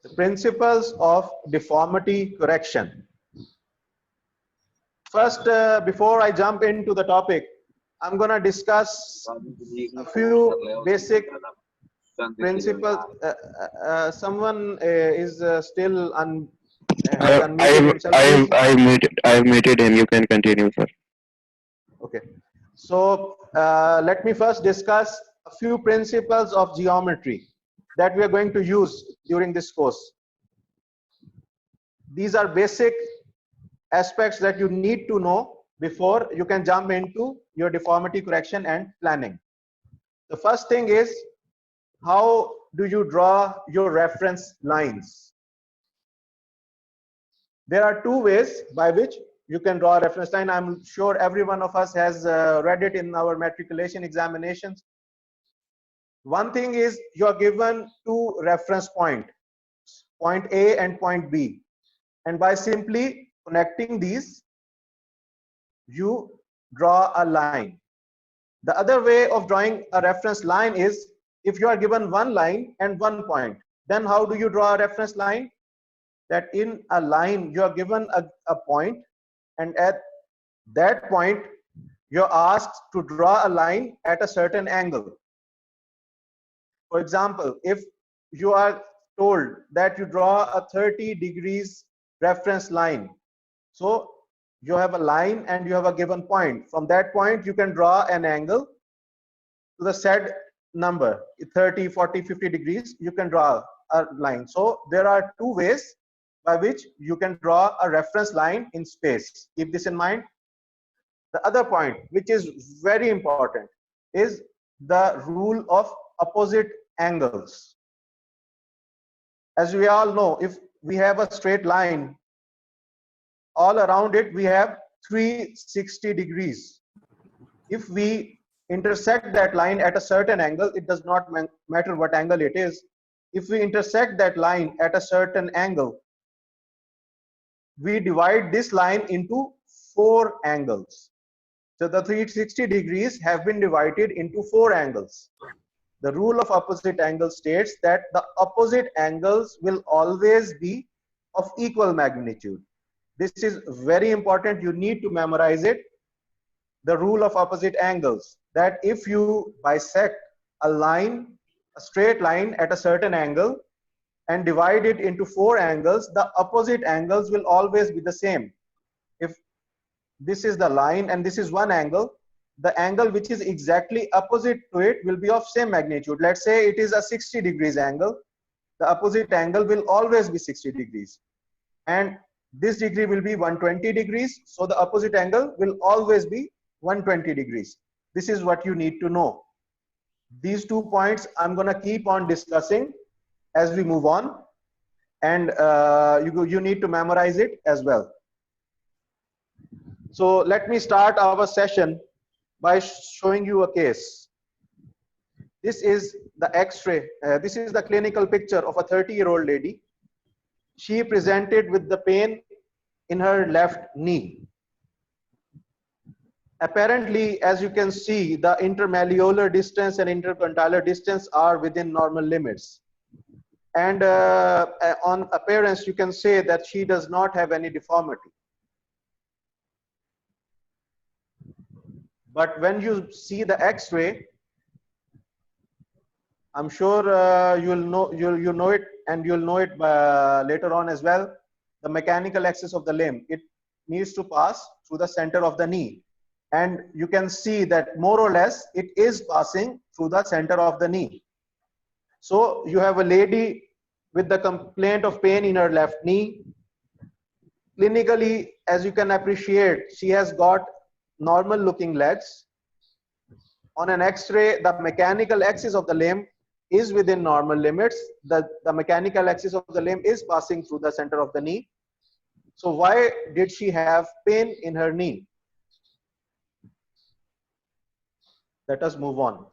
The principles of deformity correction. First, before I jump into the topic, I'm going to discuss a few basic principles. Someone is still has unmuted himself. Please. I've muted him. You can continue, sir. Okay. So let me first discuss a few principles of geometry that we are going to use during this course. These are basic aspects that you need to know before you can jump into your deformity correction and planning. The first thing is, how do you draw your reference lines? There are two ways by which you can draw a reference line. I'm sure every one of us has read it in our matriculation examinations. One thing is, you are given two reference points, point A and point B, and by simply connecting these, you draw a line. The other way of drawing a reference line is, if you are given one line and one point, then how do you draw a reference line? That in a line you are given a point, and at that point you're asked to draw a line at a certain angle. For example, if you are told that you draw a 30 degrees reference line, so you have a line and you have a given point. From that point you can draw an angle to the said number, 30, 40, 50 degrees, you can draw a line. So there are two ways by which you can draw a reference line in space. Keep this in mind. The other point, which is very important, is the rule of opposite angles. As we all know, if we have a straight line, all around it we have 360 degrees. If we intersect that line at a certain angle, it does not matter what angle it is. If we intersect that line at a certain angle, we divide this line into 4 angles. So the 360 degrees have been divided into 4 angles. The rule of opposite angle states that the opposite angles will always be of equal magnitude. This is very important. You need to memorize it. The rule of opposite angles, that if you bisect a line, a straight line at a certain angle, and divide it into 4 angles, the opposite angles will always be the same. If this is the line and this is one angle, the angle which is exactly opposite to it will be of same magnitude. Let's say it is a 60 degrees angle. The opposite angle will always be 60 degrees. And this degree will be 120 degrees. So the opposite angle will always be 120 degrees. This is what you need to know. These 2 points I'm going to keep on discussing as we move on, and you need to memorize it as well. So let me start our session by showing you a case. This is the X-ray. This is the clinical picture of a 30-year-old lady. She presented with the pain in her left knee. Apparently, as you can see, the intermalleolar distance and intercondylar distance are within normal limits. And on appearance, you can say that she does not have any deformity. But when you see the X-ray, I'm sure you'll know it, and you'll know it later on as well. The mechanical axis of the limb, it needs to pass through the center of the knee, and you can see that more or less it is passing through the center of the knee. So you have a lady with the complaint of pain in her left knee. Clinically, as you can appreciate, she has got normal looking legs. On an X-ray, the mechanical axis of the limb is within normal limits. The mechanical axis of the limb is passing through the center of the knee. So why did she have pain in her knee? Let us move on.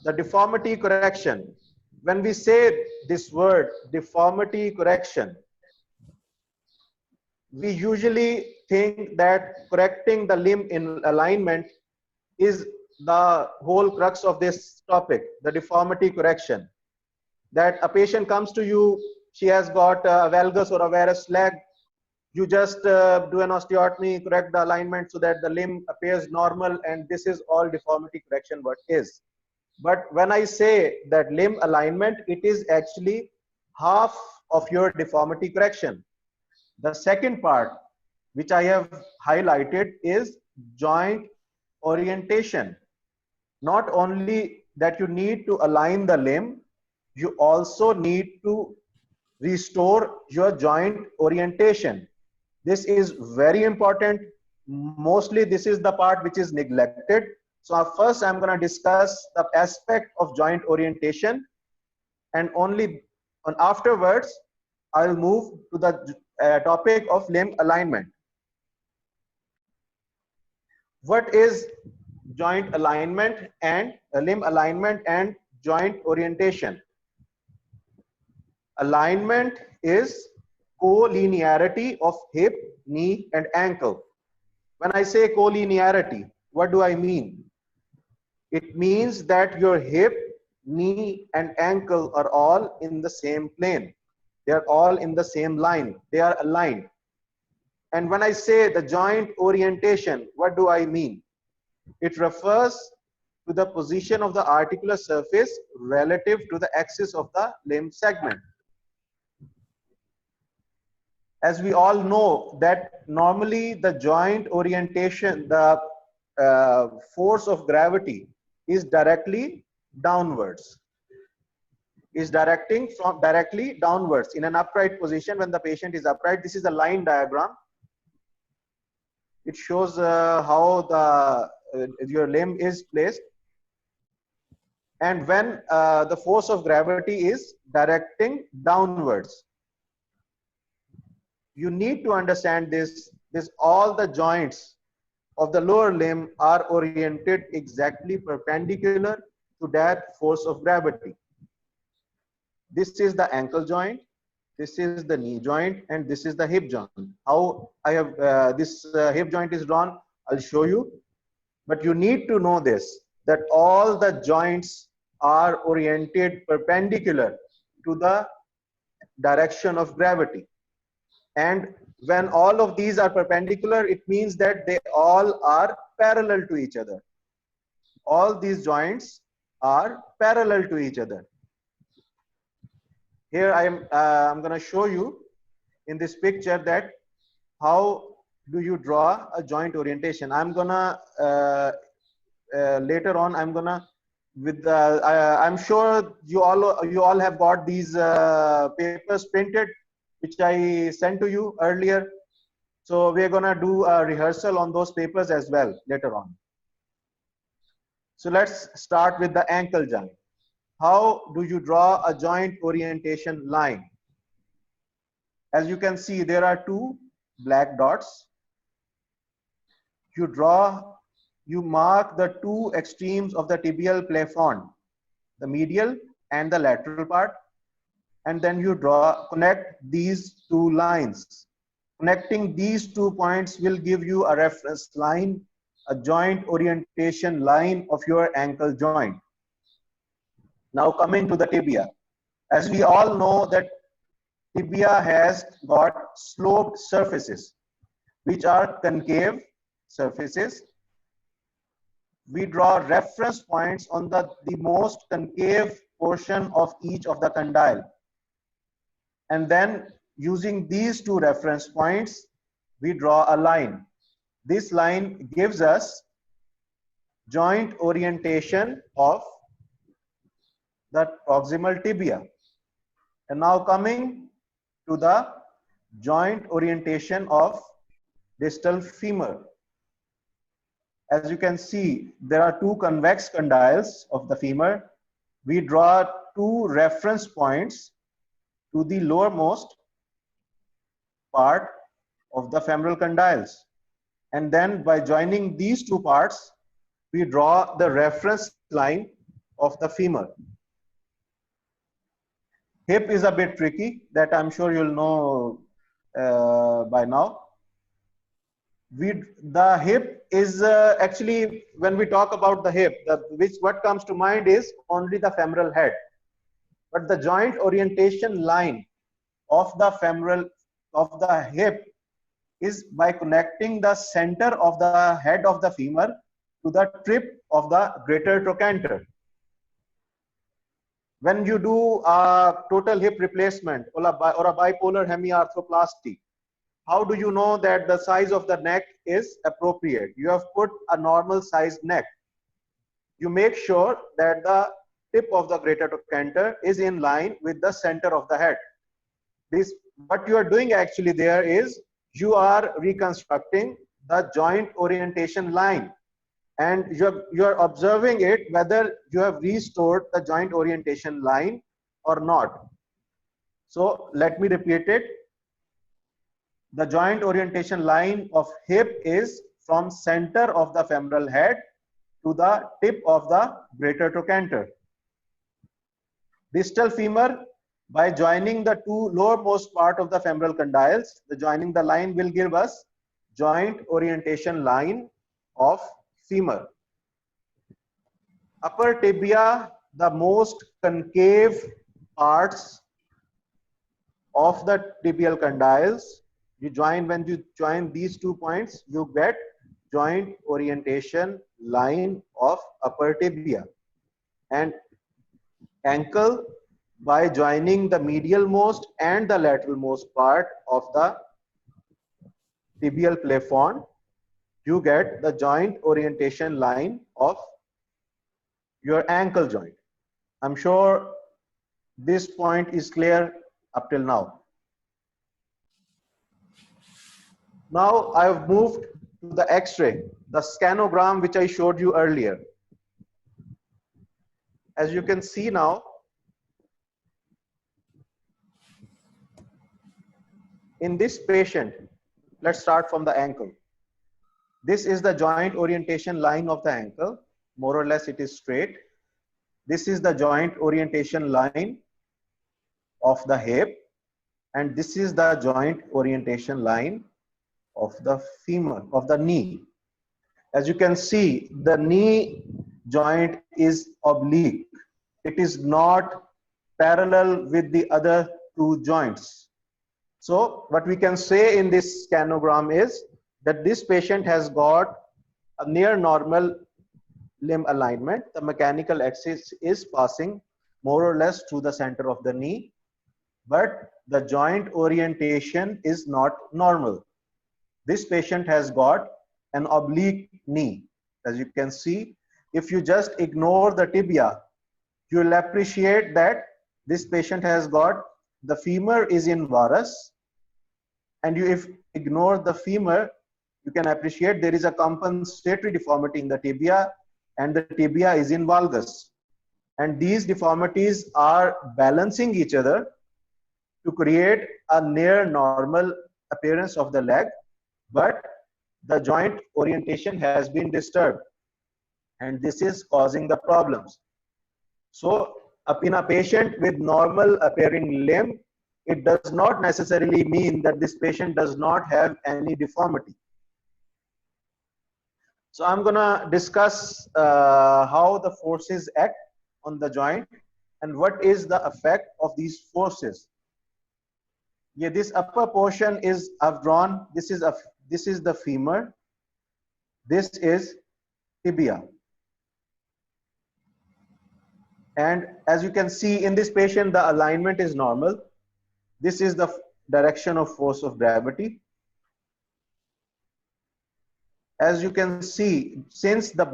The deformity correction. When we say this word, deformity correction, we usually think that correcting the limb in alignment is the whole crux of this topic, the deformity correction. That a patient comes to you she has got a valgus or a varus leg, you just do an osteotomy, correct the alignment so that the limb appears normal, and this is all deformity correction what is. But when I say that limb alignment, it is actually half of your deformity correction. The second part, which I have highlighted, is joint orientation. Not only that you need to align the limb, you also need to restore your joint orientation. This is very important. Mostly this is the part which is neglected. So first I'm going to discuss the aspect of joint orientation, and only afterwards I'll move to the topic of limb alignment. What is joint alignment and limb alignment and joint orientation? Alignment is collinearity of hip, knee, and ankle. When I say collinearity, what do I mean? It means that your hip, knee, and ankle are all in the same plane. They are all in the same line. They are aligned. And when I say the joint orientation, what do I mean? It refers to the position of the articular surface relative to the axis of the limb segment. As we all know that normally the joint orientation, the force of gravity is directly downwards, is directing from directly downwards in an upright position. When the patient is upright, this is a line diagram. It shows how the your limb is placed, and when the force of gravity is directing downwards, you need to understand this all the joints of the lower limb are oriented exactly perpendicular to that force of gravity. This is the ankle joint, this is the knee joint, and this is the hip joint. How I have this hip joint is drawn, I'll show you. But you need to know this, that all the joints are oriented perpendicular to the direction of gravity. And when all of these are perpendicular, it means that they all are parallel to each other. All these joints are parallel to each other. Here I'm going to show you in this picture that how do you draw a joint orientation. I'm gonna later on I'm gonna with I'm sure you all have got these papers printed, which I sent to you earlier. So we're gonna do a rehearsal on those papers as well later on. So let's start with the ankle joint. How do you draw a joint orientation line? As you can see, there are two black dots. You mark the two extremes of the tibial plafond, the medial and the lateral part, and then you connect these two lines. Connecting these 2 points will give you a reference line, a joint orientation line of your ankle joint. Now coming to the tibia. As we all know that tibia has got sloped surfaces, which are concave surfaces. We draw reference points on the most concave portion of each of the condyle. And then using these two reference points, we draw a line. This line gives us joint orientation of the proximal tibia. And now coming to the joint orientation of distal femur. As you can see, there are two convex condyles of the femur. We draw two reference points to the lowermost part of the femoral condyles. And then by joining these two parts, we draw the reference line of the femur. Hip is a bit tricky, that I'm sure you'll know by now. The hip is actually, when we talk about the hip, what comes to mind is only the femoral head. But the joint orientation line of the femoral, of the hip, is by connecting the center of the head of the femur to the tip of the greater trochanter. When you do a total hip replacement or a bipolar hemiarthroplasty, how do you know that the size of the neck is appropriate? You have put a normal sized neck. You make sure that the tip of the greater trochanter is in line with the center of the head. This, what you are doing actually there is you are reconstructing the joint orientation line, and you are observing it whether you have restored the joint orientation line or not. So let me repeat it. The joint orientation line of hip is from center of the femoral head to the tip of the greater trochanter. Distal femur, by joining the two lowermost part of the femoral condyles, the joining the line will give us joint orientation line of femur. Upper tibia, the most concave parts of the tibial condyles. When you join these 2 points, you get joint orientation line of upper tibia. And ankle, by joining the medial most and the lateral most part of the tibial plafond, you get the joint orientation line of your ankle joint. I'm sure this point is clear up till now. Now I've moved to the X-ray, the scanogram which I showed you earlier. As you can see now, in this patient, let's start from the ankle. This is the joint orientation line of the ankle. More or less it is straight. This is the joint orientation line of the hip, and this is the joint orientation line of the femur, of the knee. As you can see, the knee joint is oblique. It is not parallel with the other two joints. So what we can say in this scanogram is that this patient has got a near normal limb alignment. The mechanical axis is passing more or less through the center of the knee, but the joint orientation is not normal. This patient has got an oblique knee. As you can see, if you just ignore the tibia, you will appreciate that this patient has got the femur is in varus, and if ignore the femur, you can appreciate there is a compensatory deformity in the tibia, and the tibia is in valgus. And these deformities are balancing each other to create a near normal appearance of the leg, but the joint orientation has been disturbed, and this is causing the problems. So in a patient with normal appearing limb, it does not necessarily mean that this patient does not have any deformity. So I'm gonna discuss how the forces act on the joint and what is the effect of these forces. Yeah, this upper portion is I've drawn. This is the femur. This is tibia. And as you can see in this patient, the alignment is normal. This is the direction of force of gravity. As you can see, since the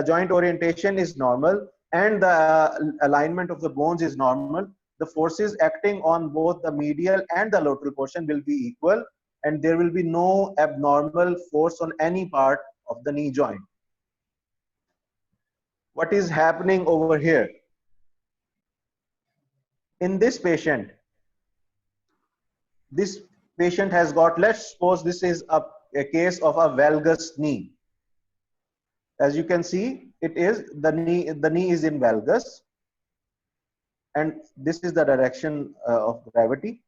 joint orientation is normal and the alignment of the bones is normal, the forces acting on both the medial and the lateral portion will be equal, and there will be no abnormal force on any part of the knee joint. What is happening over here? In this patient has got, let's suppose this is a case of a valgus knee. As you can see, it is the knee is in valgus, and this is the direction of gravity,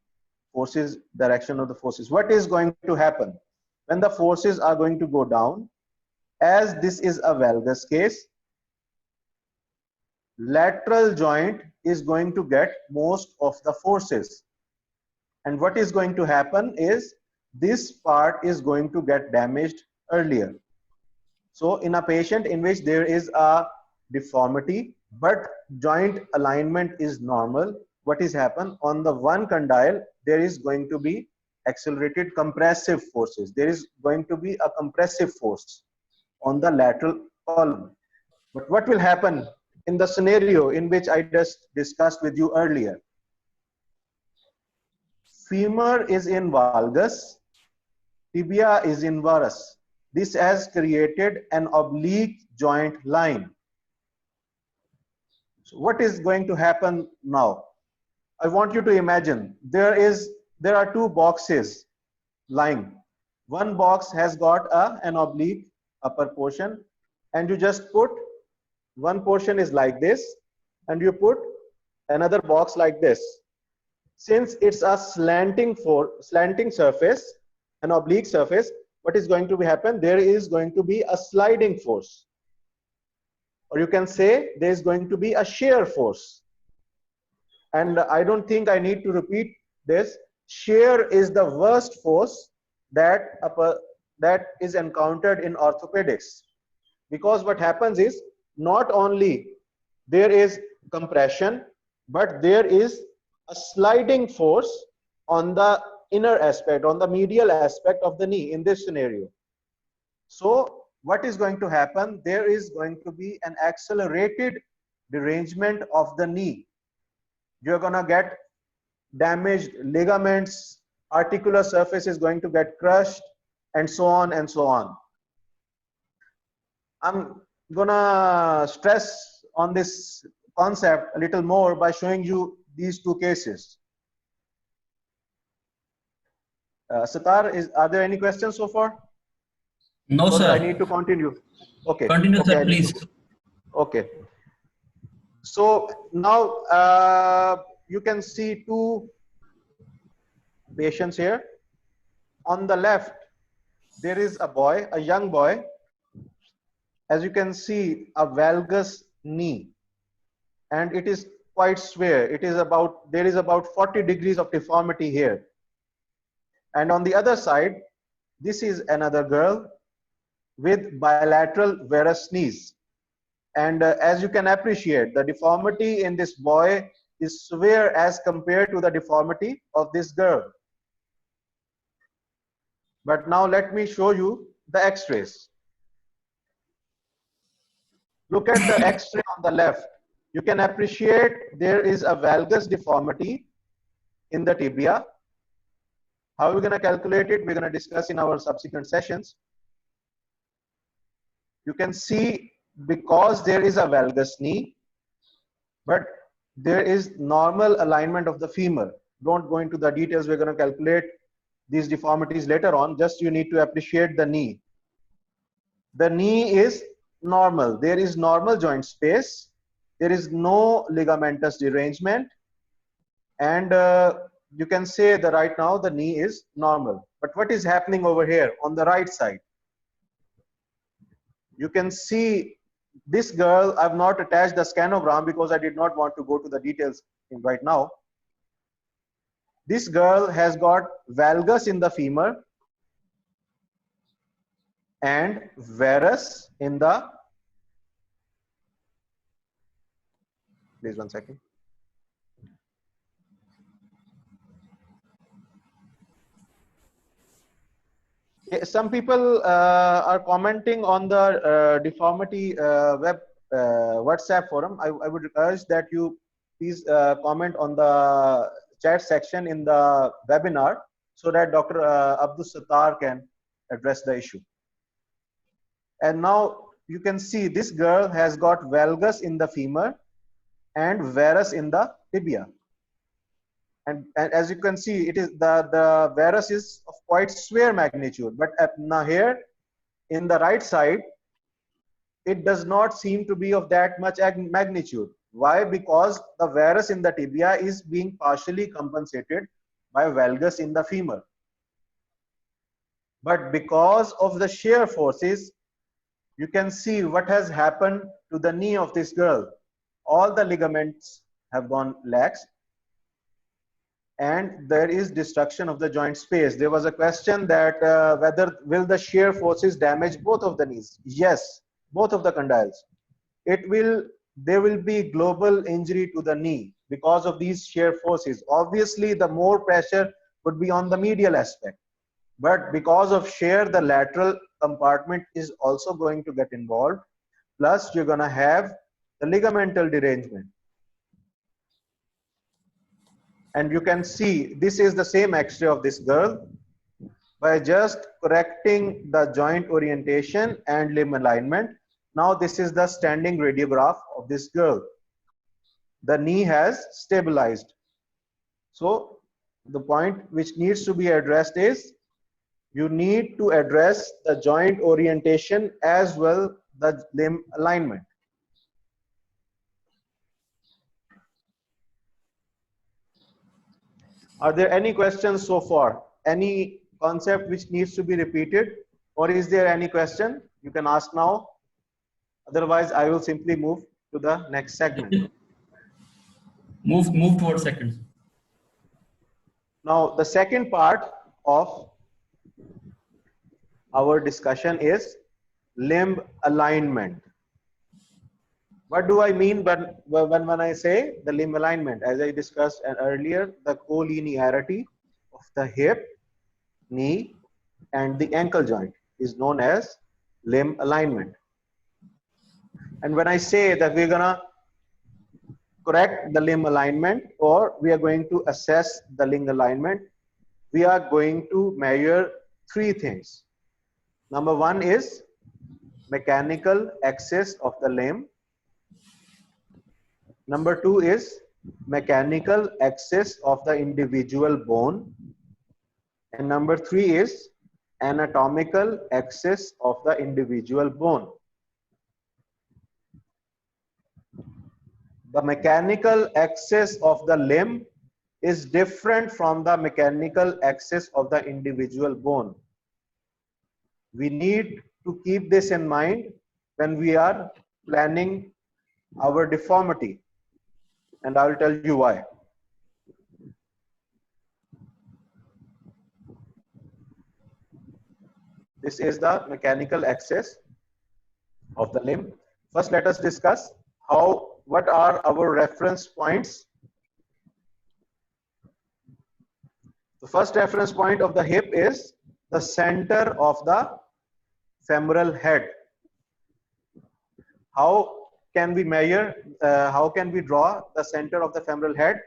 direction of the forces. What is going to happen when the forces are going to go down? As this is a valgus case, lateral joint is going to get most of the forces. And what is going to happen is this part is going to get damaged earlier. So in a patient in which there is a deformity but joint alignment is normal, what is happen on the one condyle, there is going to be accelerated compressive forces. There is going to be a compressive force on the lateral column. But what will happen in the scenario in which I just discussed with you earlier? Femur is in valgus, tibia is in varus. This has created an oblique joint line. So what is going to happen now? I want you to imagine there are two boxes lying. One box has got an oblique upper portion, and you just put one portion is like this, and you put another box like this. Since it's a slanting surface, an oblique surface, what is going to happen? There is going to be a sliding force, or you can say there is going to be a shear force. And I don't think I need to repeat this. Shear is the worst force that is encountered in orthopedics, because what happens is not only there is compression, but there is a sliding force on the inner aspect, on the medial aspect of the knee in this scenario. So what is going to happen? There is going to be an accelerated derangement of the knee. You're going to get damaged ligaments, articular surface is going to get crushed, and so on and so on. I'm gonna stress on this concept a little more by showing you these two cases. Sitar, are there any questions so far? No, Or sir. I need to continue. Okay. Continue, okay, sir, please. Okay. So now you can see two patients here. On the left, there is a boy, a young boy. As you can see, a valgus knee, and it is quite severe. There is about 40 degrees of deformity here. And on the other side, this is another girl with bilateral varus knees. And as you can appreciate, the deformity in this boy is severe as compared to the deformity of this girl. But now let me show you the x-rays. Look at the x-ray on the left. You can appreciate there is a valgus deformity in the tibia. How are we going to calculate it? We're going to discuss in our subsequent sessions. You can see because there is a valgus knee, but there is normal alignment of the femur. Don't go into the details. We're going to calculate these deformities later on. Just you need to appreciate the knee. The knee is normal. There is normal joint space. There is no ligamentous derangement. And you can say that right now the knee is normal. But what is happening over here on the right side? You can see this girl. I've not attached the scanogram because I did not want to go to the details right now. This girl has got valgus in the femur and varus in the, please 1 second. Some people are commenting on the deformity WhatsApp forum. I would urge that you please comment on the chat section in the webinar so that Dr. Abdul Sattar can address the issue. And now you can see this girl has got valgus in the femur and varus in the tibia. And as you can see, it is the varus is of quite severe magnitude, but now here in the right side, it does not seem to be of that much magnitude. Why? Because the varus in the tibia is being partially compensated by valgus in the femur. But because of the shear forces, you can see what has happened to the knee of this girl. All the ligaments have gone lax. and there is destruction of the joint space. There was a question that whether will the shear forces damage both of the knees? Yes, both of the condyles. There will be global injury to the knee because of these shear forces. Obviously, the more pressure would be on the medial aspect, but because of shear, the lateral compartment is also going to get involved. Plus, you're going to have the ligamental derangement. And you can see this is the same X-ray of this girl. By just correcting the joint orientation and limb alignment, now this is the standing radiograph of this girl. The knee has stabilized. So the point which needs to be addressed is you need to address the joint orientation as well the limb alignment. Are there any questions so far? Any concept which needs to be repeated, or is there any question? You can ask now. Otherwise, I will simply move to the next segment. Move towards second. Now, the second part of our discussion is limb alignment. What do I mean when I say the limb alignment? As I discussed earlier, the collinearity of the hip, knee, and the ankle joint is known as limb alignment. And when I say that we're gonna correct the limb alignment, or we are going to assess the limb alignment, we are going to measure three things. Number one is mechanical axis of the limb. Number two is mechanical axis of the individual bone. And number three is anatomical axis of the individual bone. The mechanical axis of the limb is different from the mechanical axis of the individual bone. We need to keep this in mind when we are planning our deformity, and I will tell you why. This is the mechanical axis of the limb. First, let us discuss what are our reference points. The first reference point of the hip is the center of the femoral head. How can we measure, how can we draw the center of the femoral head?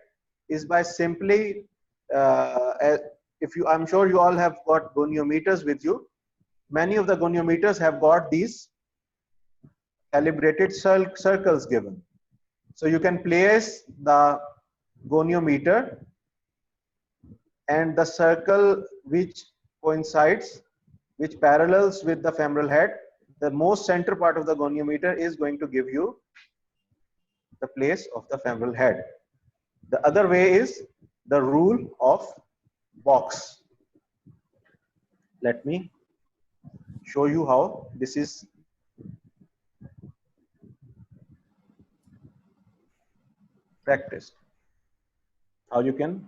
Is by simply, I'm sure you all have got goniometers with you. Many of the goniometers have got these calibrated circles given. So you can place the goniometer and the circle which coincides, which parallels with the femoral head. The most center part of the goniometer is going to give you the place of the femoral head. The other way is the rule of box. Let me show you how this is practiced. How you can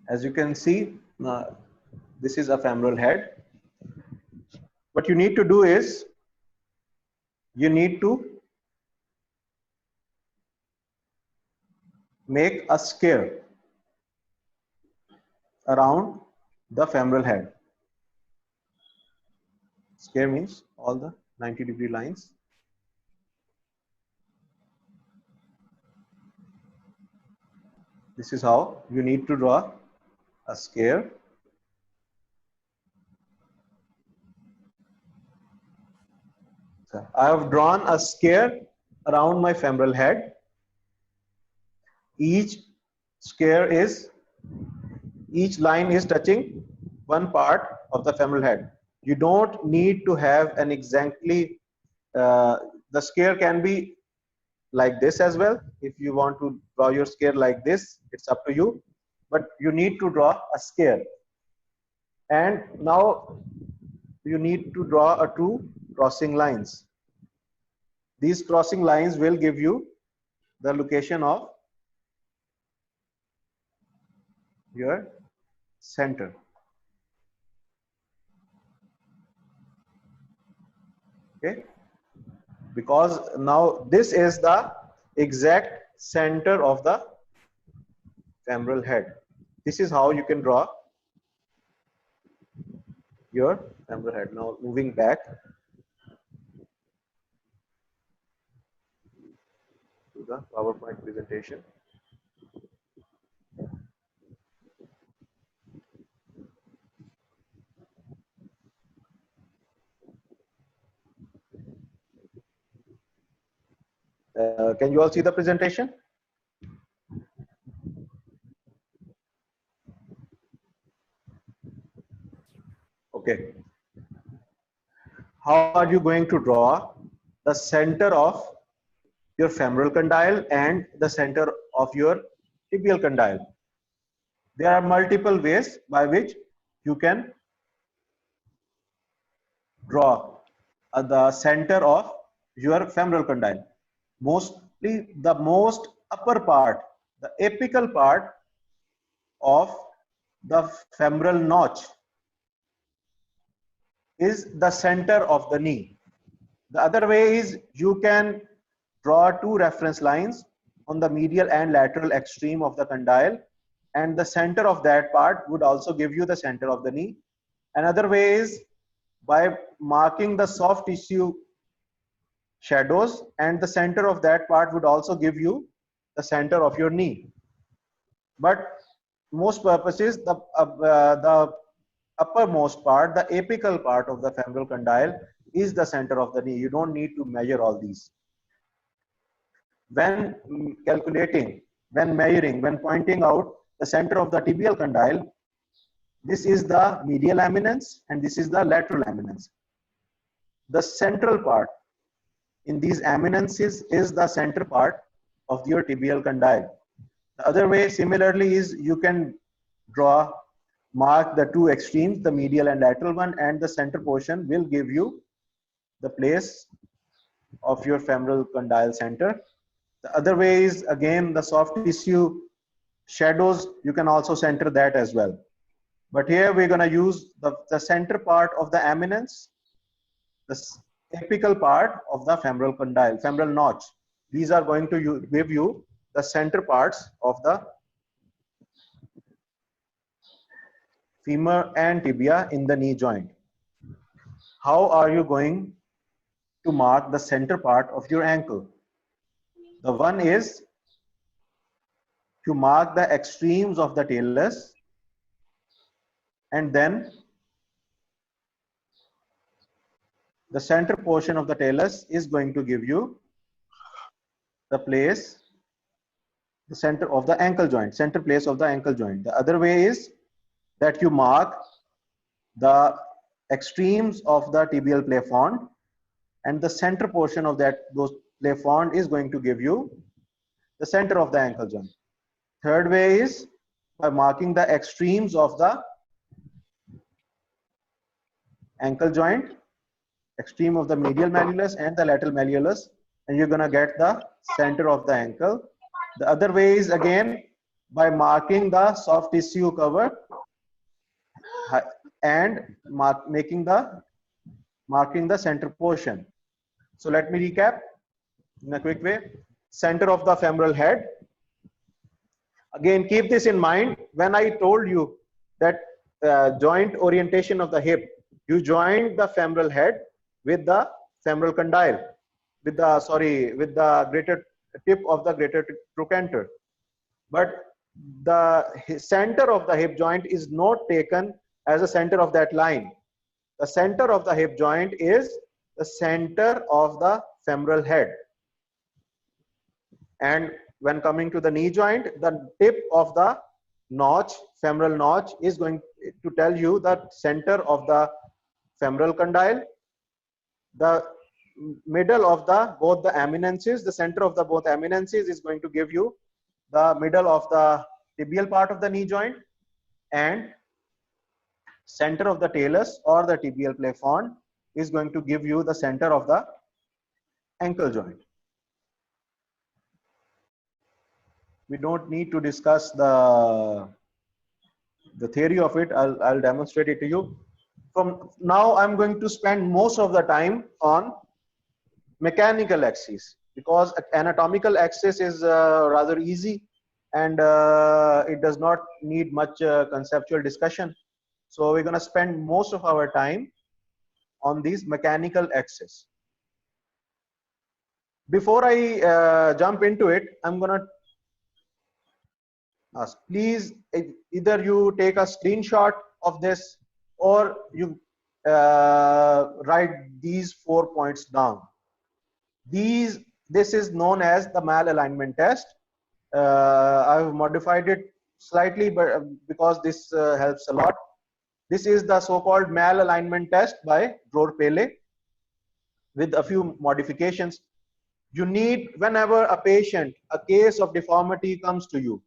as you can see, this is a femoral head. What you need to do is you need to make a square around the femoral head. Square means all the 90-degree lines. This is how you need to draw a square. So I have drawn a square around my femoral head. Each line is touching one part of the femoral head. You don't need to have an exactly, the square can be like this as well. If you want to draw your square like this, it's up to you, but you need to draw a square. And now you need to draw two crossing lines. These crossing lines will give you the location of your center. Okay, because now this is the exact center of the femoral head. This is how you can draw your femoral head. Now moving back to the PowerPoint presentation. Can you all see the presentation? Okay. How are you going to draw the center of your femoral condyle and the center of your tibial condyle? There are multiple ways by which you can draw the center of your femoral condyle. Mostly the most upper part, the apical part of the femoral notch is the center of the knee. The other way is you can draw two reference lines on the medial and lateral extreme of the condyle, and the center of that part would also give you the center of the knee. Another way is by marking the soft tissue shadows, and the center of that part would also give you the center of your knee. But most purposes, the uppermost part, the apical part of the femoral condyle is the center of the knee. You don't need to measure all these. When calculating, when measuring, when pointing out the center of the tibial condyle, this is the medial eminence and this is the lateral eminence. The central part in these eminences is the center part of your tibial condyle. The other way similarly is you can mark the two extremes, the medial and lateral one, and the center portion will give you the place of your femoral condyle center. The other way is again the soft tissue shadows, you can also center that as well. But here we're going to use the center part of the eminence, the apical part of the femoral condyle, femoral notch. These are going to give you the center parts of the femur and tibia in the knee joint. How are you going to mark the center part of your ankle? The one is to mark the extremes of the talus, and then the center portion of the talus is going to give you the place, the center of the ankle joint, center place of the ankle joint. The other way is that you mark the extremes of the tibial plafond, and the center portion of those plafond is going to give you the center of the ankle joint. Third way is by marking the extremes of the ankle joint, extreme of the medial malleolus and the lateral malleolus, and you're going to get the center of the ankle. The other way is again by marking the soft tissue cover and marking the center portion. So let me recap in a quick way. Center of the femoral head. Again, keep this in mind. When I told you that joint orientation of the hip, you joined the femoral head with the femoral condyle, with the greater tip of the greater trochanter. But the center of the hip joint is not taken as a center of that line. The center of the hip joint is the center of the femoral head. And when coming to the knee joint, the tip of the notch, femoral notch, is going to tell you the center of the femoral condyle. The middle of both the eminences, the center of the both eminences is going to give you the middle of the tibial part of the knee joint, and center of the talus or the tibial plafond is going to give you the center of the ankle joint. We don't need to discuss the theory of it. I'll demonstrate it to you. From now, I'm going to spend most of the time on mechanical axis, because anatomical axis is rather easy and it does not need much conceptual discussion. So we're going to spend most of our time on these mechanical axis. Before I jump into it, I'm going to ask, please either you take a screenshot of this or you write these 4 points down. This is known as the malalignment test. I've modified it slightly, but because this helps a lot. This is the so-called malalignment test by Dror-Pele with a few modifications. You need, whenever a patient, a case of deformity comes to you,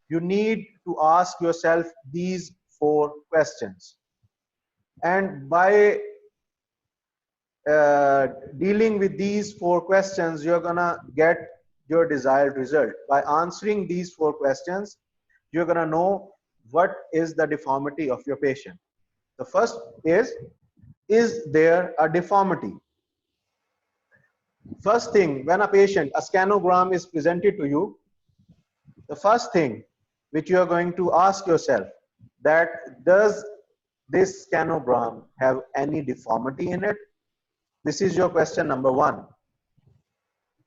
you need to ask yourself these 4 questions. And by dealing with these 4 questions, you're gonna get your desired result. By answering these 4 questions, you're gonna know what is the deformity of your patient. The first is there a deformity? First thing, when a patient, a scanogram is presented to you, the first thing which you are going to ask yourself, that does this scanogram have any deformity in it? This is your question number 1.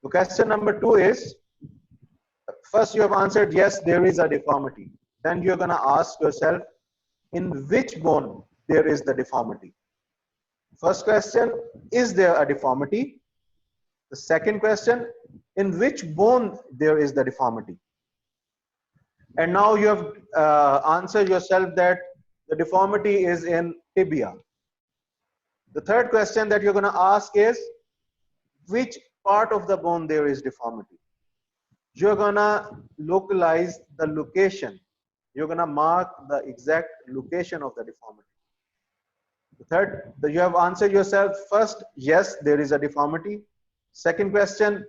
The question number 2 is, first you have answered yes, there is a deformity. Then you're going to ask yourself, in which bone there is the deformity? First question, is there a deformity? The second question, in which bone there is the deformity? And now you have answered yourself that the deformity is in tibia. The third question that you're going to ask is, which part of the bone there is deformity? You're going to localize the location. You're going to mark the exact location of the deformity. The third, you have answered yourself first, yes, there is a deformity. Second question,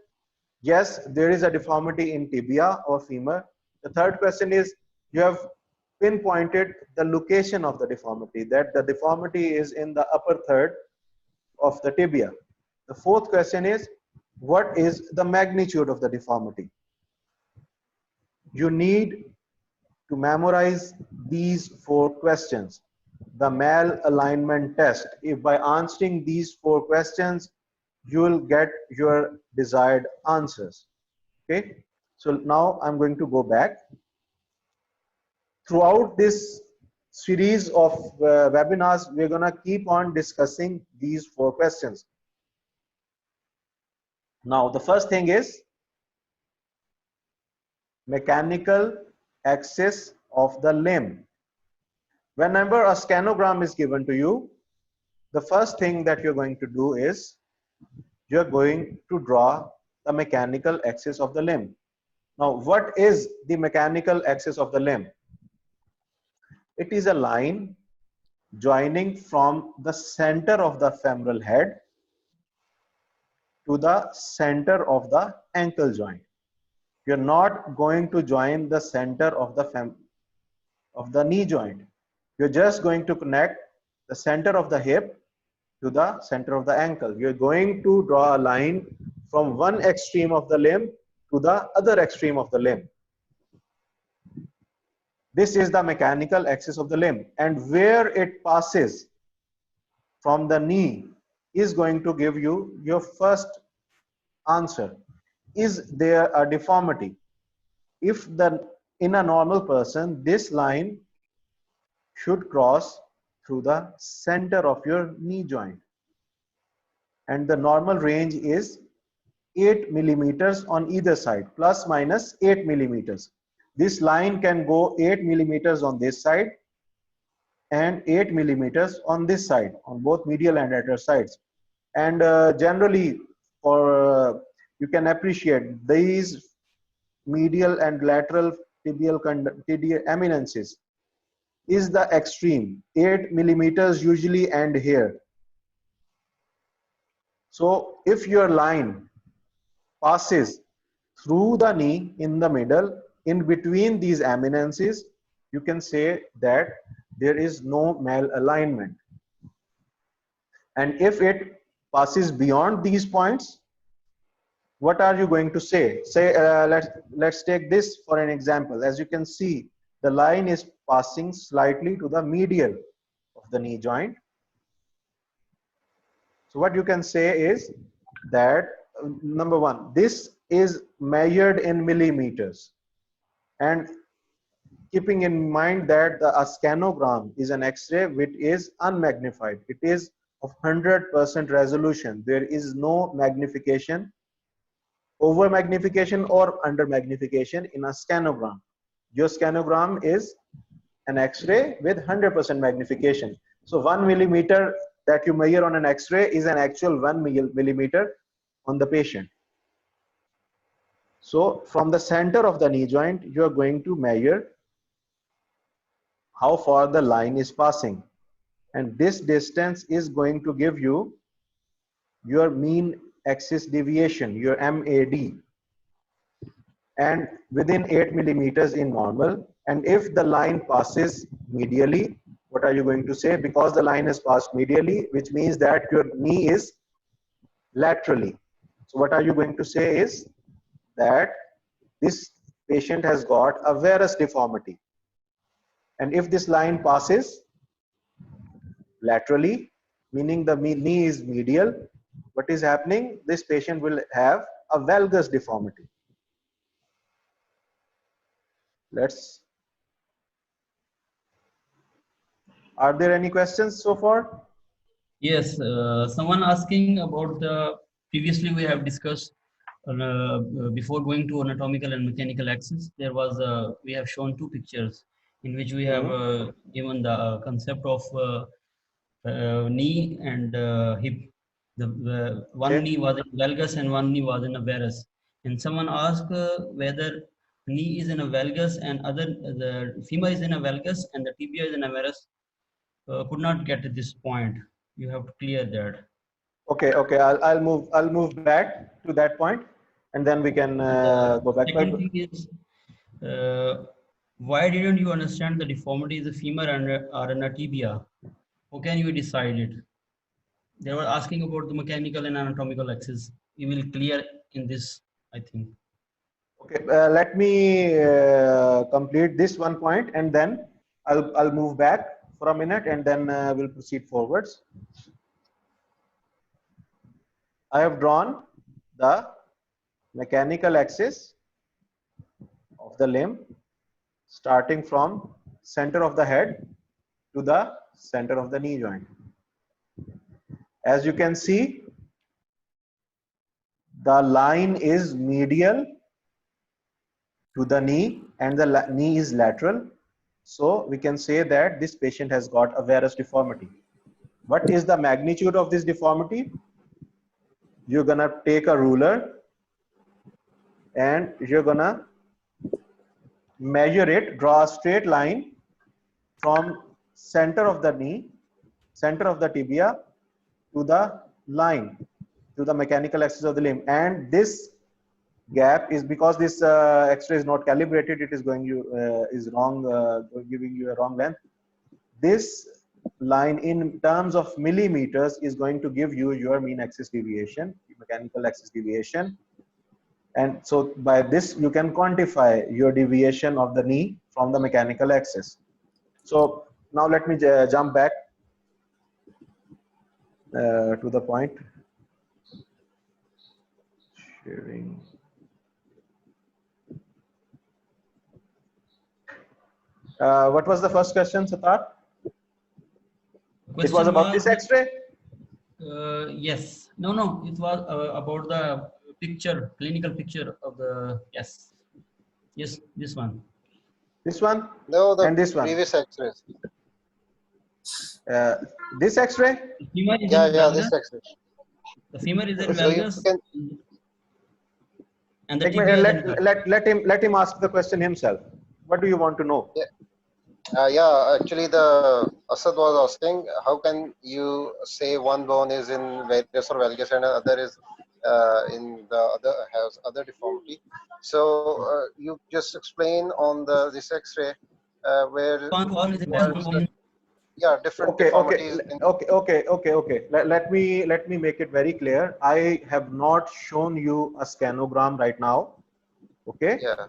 yes, there is a deformity in tibia or femur. The third question is, you have pinpointed the location of the deformity, that the deformity is in the upper third of the tibia. The fourth question is, what is the magnitude of the deformity? You need to memorize these 4 questions. The malalignment test. If by answering these 4 questions, you will get your desired answers. Okay. So now I'm going to go back. Throughout this series of webinars, we're going to keep on discussing these 4 questions. Now, the first thing is mechanical axis of the limb. Whenever a scanogram is given to you, the first thing that you're going to do is you're going to draw the mechanical axis of the limb. Now, what is the mechanical axis of the limb? It is a line joining from the center of the femoral head to the center of the ankle joint. You're not going to join the center of the knee joint. You're just going to connect the center of the hip to the center of the ankle. You're going to draw a line from one extreme of the limb to the other extreme of the limb. This is the mechanical axis of the limb, and where it passes from the knee is going to give you your first answer. Is there a deformity? If in a normal person, this line should cross through the center of your knee joint, and the normal range is 8 millimeters on either side, plus minus 8 millimeters. This line can go 8 millimeters on this side and 8 millimeters on this side, on both medial and lateral sides. And generally, for you can appreciate these medial and lateral tibial eminences is the extreme. 8 millimeters usually end here. So if your line passes through the knee in the middle, in between these eminences, you can say that there is no malalignment. And if it passes beyond these points, what are you going to say? Say, let's take this for an example. As you can see, the line is passing slightly to the medial of the knee joint. So what you can say is that, number one, this is measured in millimeters. And keeping in mind that a scanogram is an X-ray which is unmagnified. It is of 100% resolution. There is no magnification, over magnification or under magnification in a scanogram. Your scanogram is an X-ray with 100% magnification. So 1 millimeter that you measure on an X-ray is an actual 1 millimeter on the patient. So from the center of the knee joint, you are going to measure how far the line is passing. And this distance is going to give you your mean axis deviation, your MAD. And within 8 millimeters in normal. And if the line passes medially, what are you going to say? Because the line has passed medially, which means that your knee is laterally. So what are you going to say is that this patient has got a varus deformity. And if this line passes laterally, meaning the knee is medial, what is happening? This patient will have a valgus deformity. Are there any questions so far? Yes, someone asking about the, previously we have discussed before going to anatomical and mechanical axis, there was, we have shown two pictures in which we have given the concept of knee and hip. The one knee was in valgus and one knee was in a varus. And someone asked whether knee is in a valgus and the femur is in a valgus and the tibia is in a varus. Could not get to this point. You have to clear that. Okay, I'll move back to that point, and then we can go back. Second thing is, why didn't you understand the deformity is a femur or a tibia? How can you decide it? They were asking about the mechanical and anatomical axis. You will clear in this, I think. Okay, let me complete this one point, and then I'll move back for a minute, and then we'll proceed forwards. I have drawn the mechanical axis of the limb starting from center of the head to the center of the knee joint. As you can see, the line is medial to the knee and the knee is lateral. So we can say that this patient has got a varus deformity. What is the magnitude of this deformity? You're gonna take a ruler and you're gonna measure it, draw a straight line from center of the knee, center of the tibia to the line, to the mechanical axis of the limb. And this gap is because this X-ray is not calibrated, it is going is wrong, giving you a wrong length. This line in terms of millimeters is going to give you your mean axis deviation, mechanical axis deviation. And so by this you can quantify your deviation of the knee from the mechanical axis. So now let me jump back to the point. Sharing. What was the first question, Satar? It was about this X-ray? Yes. No. It was about the picture, clinical picture of the, yes, this one. This one? No, the and this one. previous X-rays. This X-ray? Yeah, this X-ray. The femur is in So you valgus, can, and the tibia is in valgus. Let him ask the question himself. What do you want to know? Yeah, actually, the Asad was asking, how can you say one bone is in varus or valgus and other is in the other has other deformity? So you just explain on the this X-ray where One is in you are one bone. yeah different Okay, okay, deformities in okay. Let me make it very clear. I have not shown you a scanogram right now. Okay. yeah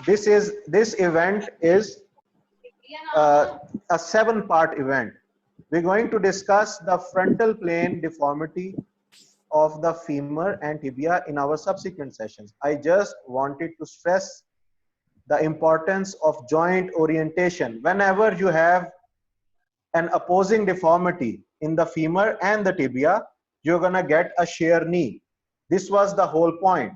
This event is a 7-part event. We're going to discuss the frontal plane deformity of the femur and tibia in our subsequent sessions. I just wanted to stress the importance of joint orientation. Whenever you have an opposing deformity in the femur and the tibia, you're going to get a shear knee. This was the whole point.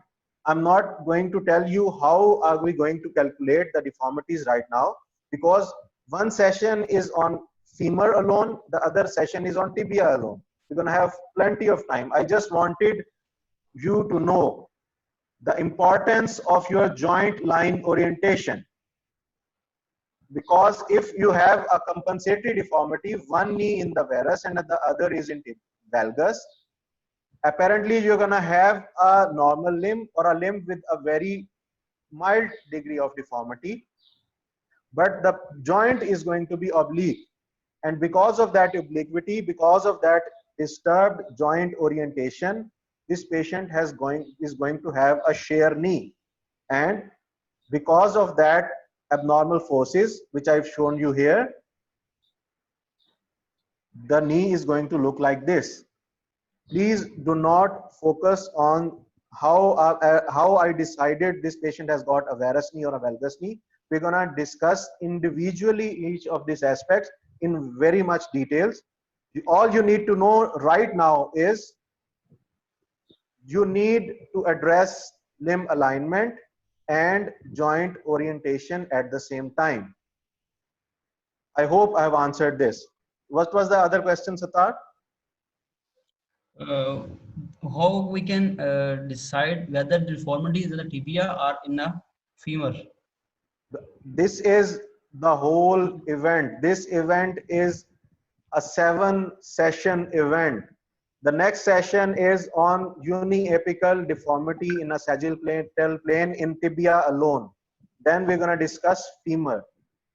I'm not going to tell you how are we going to calculate the deformities right now, because one session is on femur alone, the other session is on tibia alone. You're going to have plenty of time. I just wanted you to know the importance of your joint line orientation, because if you have a compensatory deformity, one knee in the varus and the other is in valgus, apparently you're going to have a normal limb or a limb with a very mild degree of deformity, but the joint is going to be oblique, and because of that obliquity, because of that disturbed joint orientation, this patient is going to have a shear knee. And because of that abnormal forces which I've shown you here, the knee is going to look like this. Please do not focus on how I decided this patient has got a varus knee or a valgus knee. We're going to discuss individually each of these aspects in very much details. All you need to know right now is you need to address limb alignment and joint orientation at the same time. I hope I have answered this. What was the other question, Satar? Uh, how we can decide whether the deformity is in the tibia or in a femur? This is the whole event. This event is a 7-session event. The next session is on uniapical deformity in a sagittal plane in tibia alone. Then we're going to discuss femur.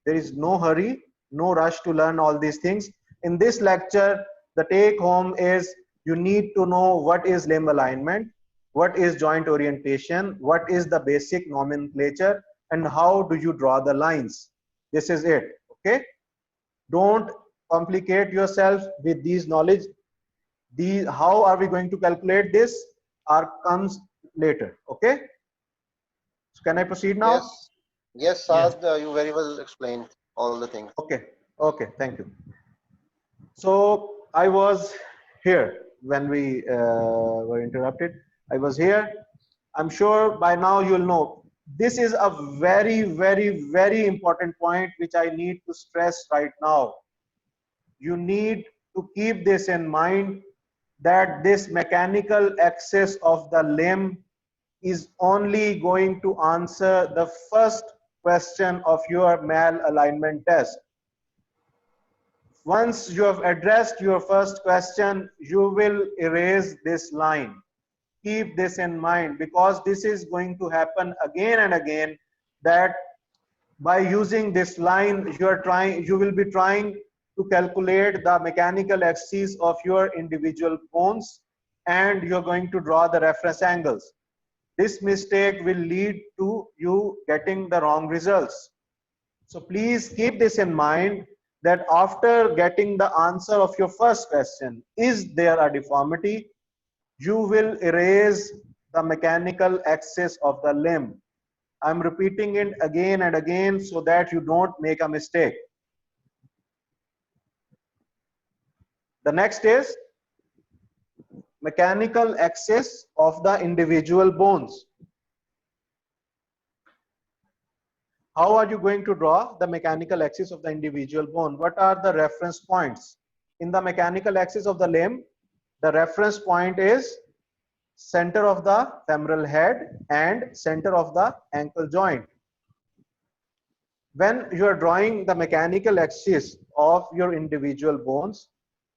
There is no hurry, no rush to learn all these things. In this lecture, the take home is you need to know what is limb alignment, what is joint orientation, what is the basic nomenclature, and how do you draw the lines. This is it. Okay. Don't complicate yourself with these knowledge. How are we going to calculate this comes later. Okay. So can I proceed now? yes yes Yes. Saad, you very well explained all the things. Okay. Okay. Thank you. So I was here when we were interrupted. I was here. I'm sure by now you'll know. This is a very, very, very important point which I need to stress right now. You need to keep this in mind, that this mechanical axis of the limb is only going to answer the first question of your malalignment test. Once you have addressed your first question, you will erase this line. Keep this in mind, because this is going to happen again and again, that by using this line you will be trying to calculate the mechanical axes of your individual bones, and you're going to draw the reference angles. This mistake will lead to you getting the wrong results. So please keep this in mind, that after getting the answer of your first question, is there a deformity, you will erase the mechanical axis of the limb. I'm repeating it again and again so that you don't make a mistake. The next is mechanical axis of the individual bones. How are you going to draw the mechanical axis of the individual bone? What are the reference points? In the mechanical axis of the limb, the reference point is center of the femoral head and center of the ankle joint. when you are drawing the mechanical axis of your individual bones,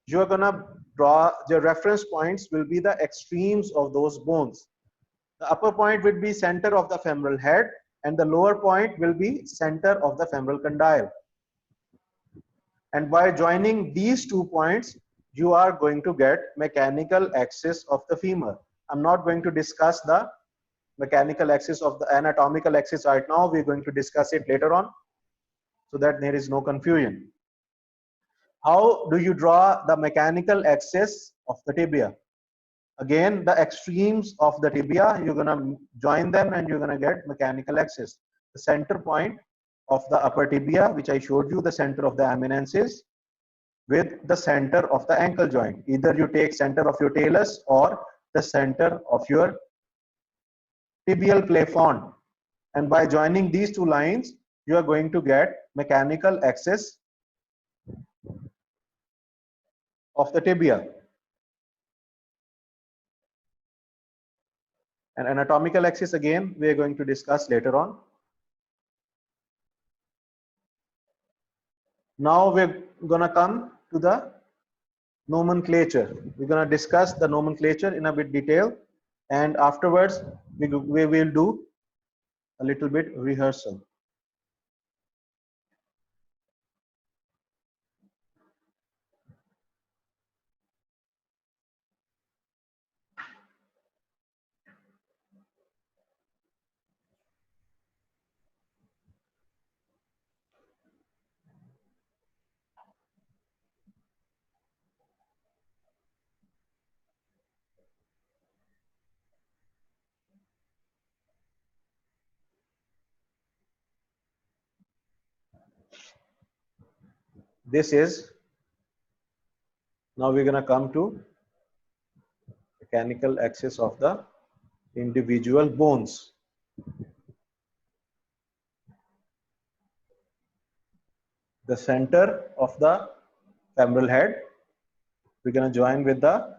you're gonna draw the reference points will be the extremes of those bones. The upper point will be center of the femoral head and the lower point will be center of the femoral condyle. And by joining these 2 points, you are going to get mechanical axis of the femur. I'm not going to discuss the mechanical axis of the anatomical axis right now. We're going to discuss it later on so that there is no confusion. How do you draw the mechanical axis of the tibia? Again, the extremes of the tibia, you're gonna join them and you're gonna get mechanical axis. The center point of the upper tibia, which I showed you, the center of the eminences, with the center of the ankle joint. Either you take center of your talus or the center of your tibial plafond. And by joining these 2 lines, you are going to get mechanical axis of the tibia. And anatomical axis, again, we are going to discuss later on. Now we're gonna come to the nomenclature. We're gonna discuss the nomenclature in a bit detail, and afterwards we will do a little bit rehearsal. This is, now we're gonna come to mechanical axis of the individual bones. The center of the femoral head, we're gonna join with the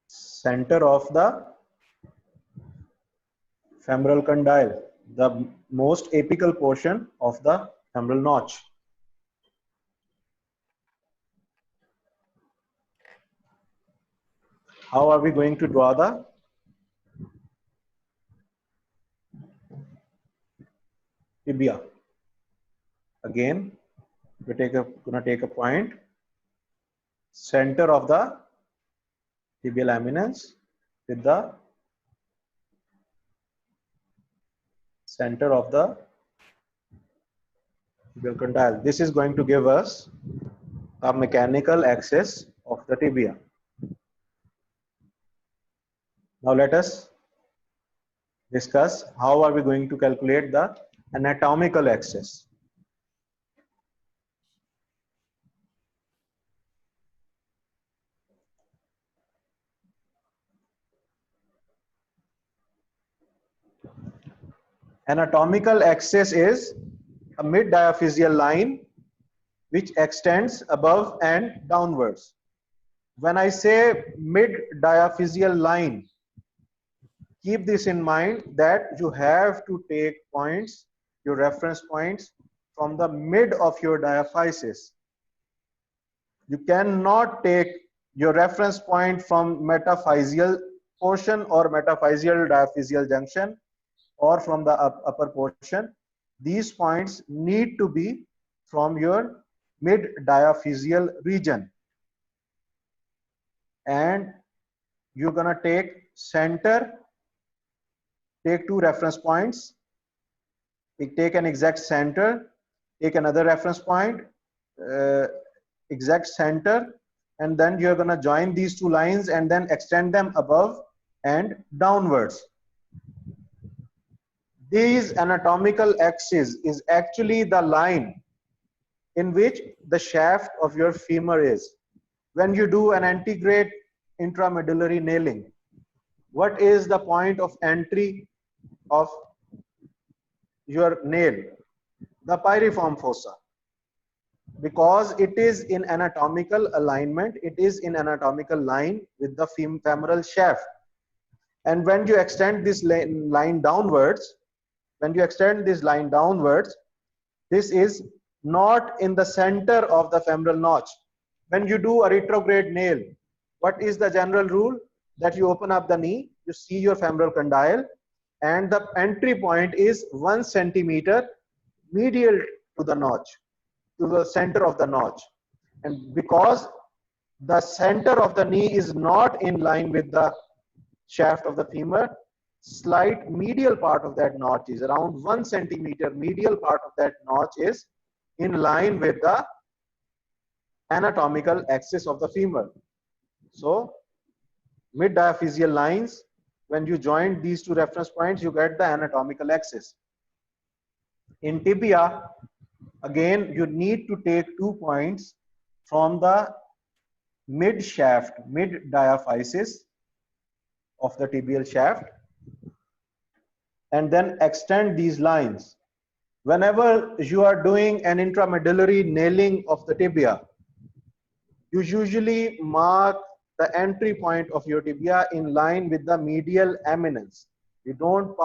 center of the femoral condyle, the most apical portion of the femoral notch. How are we going to draw the tibia? Again, we're gonna take a point, center of the tibial eminence with the center of the tibial condyle. This is going to give us a mechanical axis of the tibia. Now let us discuss how are we going to calculate the anatomical axis. Anatomical axis is a mid-diaphyseal line which extends above and downwards. When I say mid-diaphyseal line, keep this in mind that you have to take points, your reference points, from the mid of your diaphysis. You cannot take your reference point from metaphyseal portion or metaphyseal diaphyseal junction or from the upper portion. These points need to be from your mid-diaphyseal region. And you're gonna take center, take 2 reference points, take an exact center, take another reference point, exact center, and then you're gonna join these 2 lines and then extend them above and downwards. These anatomical axis is actually the line in which the shaft of your femur is. When you do an antegrade intramedullary nailing, what is the point of entry of your nail? The piriform fossa. Because it is in anatomical alignment, it is in anatomical line with the femoral shaft. And when you extend this line downwards, when you extend this line downwards, this is not in the center of the femoral notch. When you do a retrograde nail, what is the general rule? That you open up the knee, you see your femoral condyle, and the entry point is 1 centimeter medial to the notch, to the center of the notch. And because the center of the knee is not in line with the shaft of the femur, slight medial part of that notch is around 1 centimeter medial part of that notch is in line with the anatomical axis of the femur. So mid diaphyseal lines, when you join these two reference points, you get the anatomical axis. In tibia, again, you need to take 2 points from the mid shaft, mid diaphysis of the tibial shaft, and then extend these lines. Whenever you are doing an intramedullary nailing of the tibia, you usually mark the entry point of your tibia in line with the medial eminence. You don't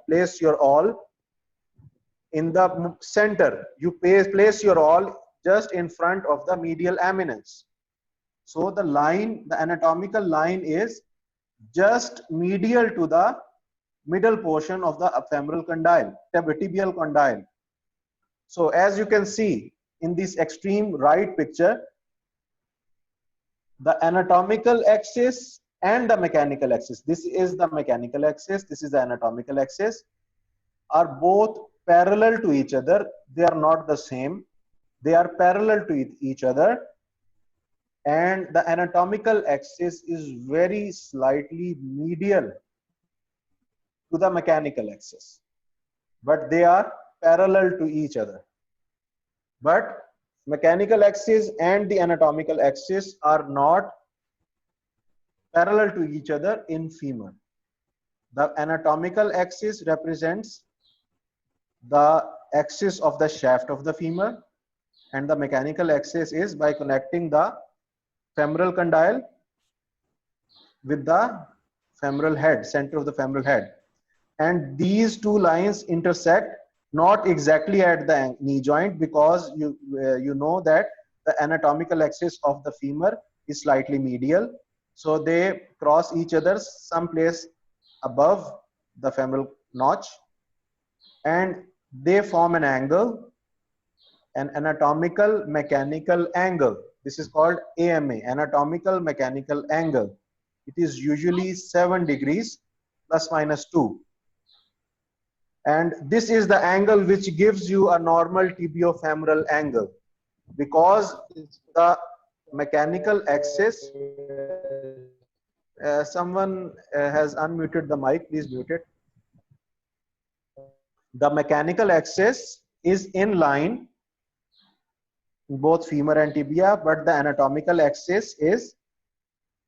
place your awl in the center. You place your awl just in front of the medial eminence. So the line, the anatomical line is just medial to the middle portion of the femoral condyle, tibial condyle. So as you can see in this extreme right picture, the anatomical axis and the mechanical axis, this is the mechanical axis, this is the anatomical axis, are both parallel to each other. They are not the same. They are parallel to each other. And the anatomical axis is very slightly medial to the mechanical axis, but they are parallel to each other. But mechanical axis and the anatomical axis are not parallel to each other in femur. The anatomical axis represents the axis of the shaft of the femur, and the mechanical axis is by connecting the femoral condyle with the femoral head, center of the femoral head. And these two lines intersect not exactly at the knee joint, because you know that the anatomical axis of the femur is slightly medial. So they cross each other someplace above the femoral notch, and they form an angle, an anatomical mechanical angle. This is called AMA, anatomical mechanical angle. It is usually 7 degrees plus minus 2. And this is the angle which gives you a normal tibiofemoral angle, because the mechanical axis, someone has unmuted the mic, please mute it. The mechanical axis is in line in both femur and tibia, but the anatomical axis is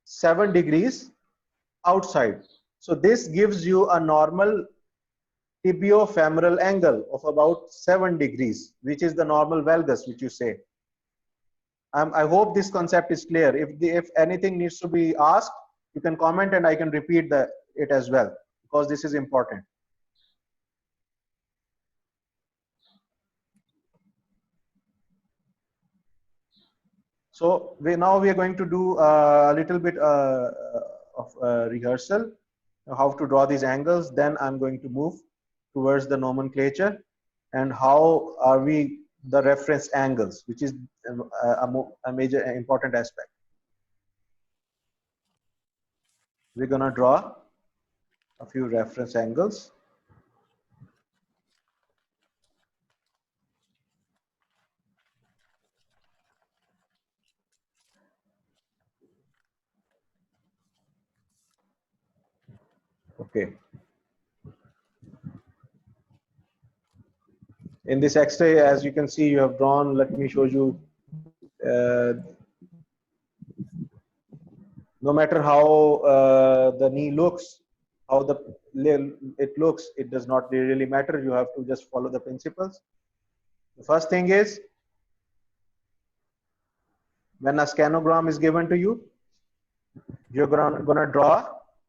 7 degrees outside. So this gives you a normal tibiofemoral angle of about 7 degrees, which is the normal valgus, which you say. I hope this concept is clear. If anything needs to be asked, you can comment and I can repeat it as well, because this is important. So now we are going to do a little bit of rehearsal, how to draw these angles. Then I'm going to move towards the nomenclature and how are we the reference angles, which is a major important aspect. We're going to draw a few reference angles. Okay. In this X-ray, as you can see, you have drawn, let me show you, no matter how the knee looks, how it looks, it does not really matter. You have to just follow the principles. The first thing is, when a scanogram is given to you, you're gonna draw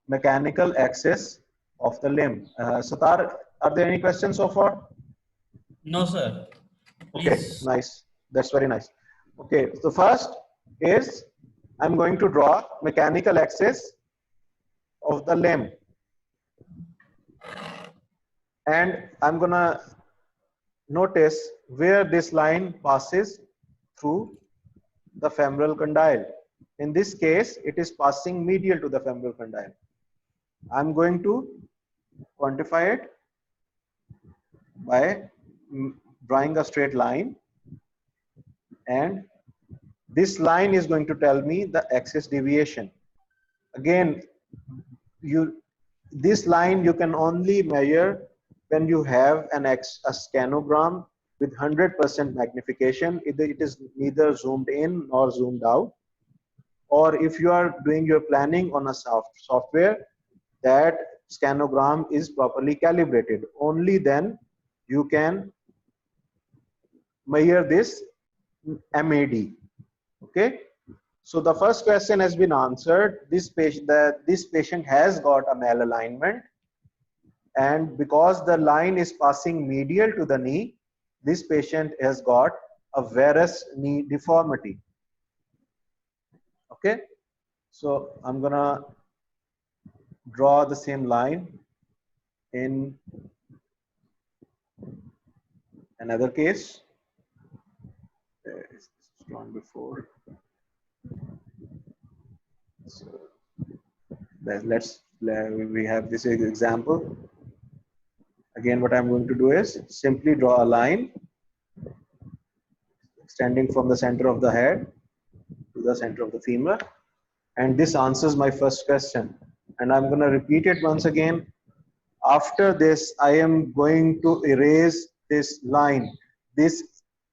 mechanical axis of the limb. Satar, are there any questions so far? No, sir. Okay, Please. nice. That's very nice. Okay, so first is I'm going to draw mechanical axis of the limb. And I'm gonna notice where this line passes through the femoral condyle. In this case, it is passing medial to the femoral condyle. I'm going to quantify it by drawing a straight line, and this line is going to tell me the axis deviation. Again, this line you can only measure when you have a scanogram with 100% magnification. It is neither zoomed in nor zoomed out. Or if you are doing your planning on a software that scanogram is properly calibrated, only then you can measure this MAD. Okay, so the first question has been answered. This patient has got a malalignment, and because the line is passing medial to the knee, this patient has got a varus knee deformity. Okay, so I'm gonna draw the same line in another case. It's drawn before. So we have this example. Again, what I'm going to do is simply draw a line extending from the center of the head to the center of the femur, and this answers my first question. And I'm going to repeat it once again. After this, I am going to erase this line. This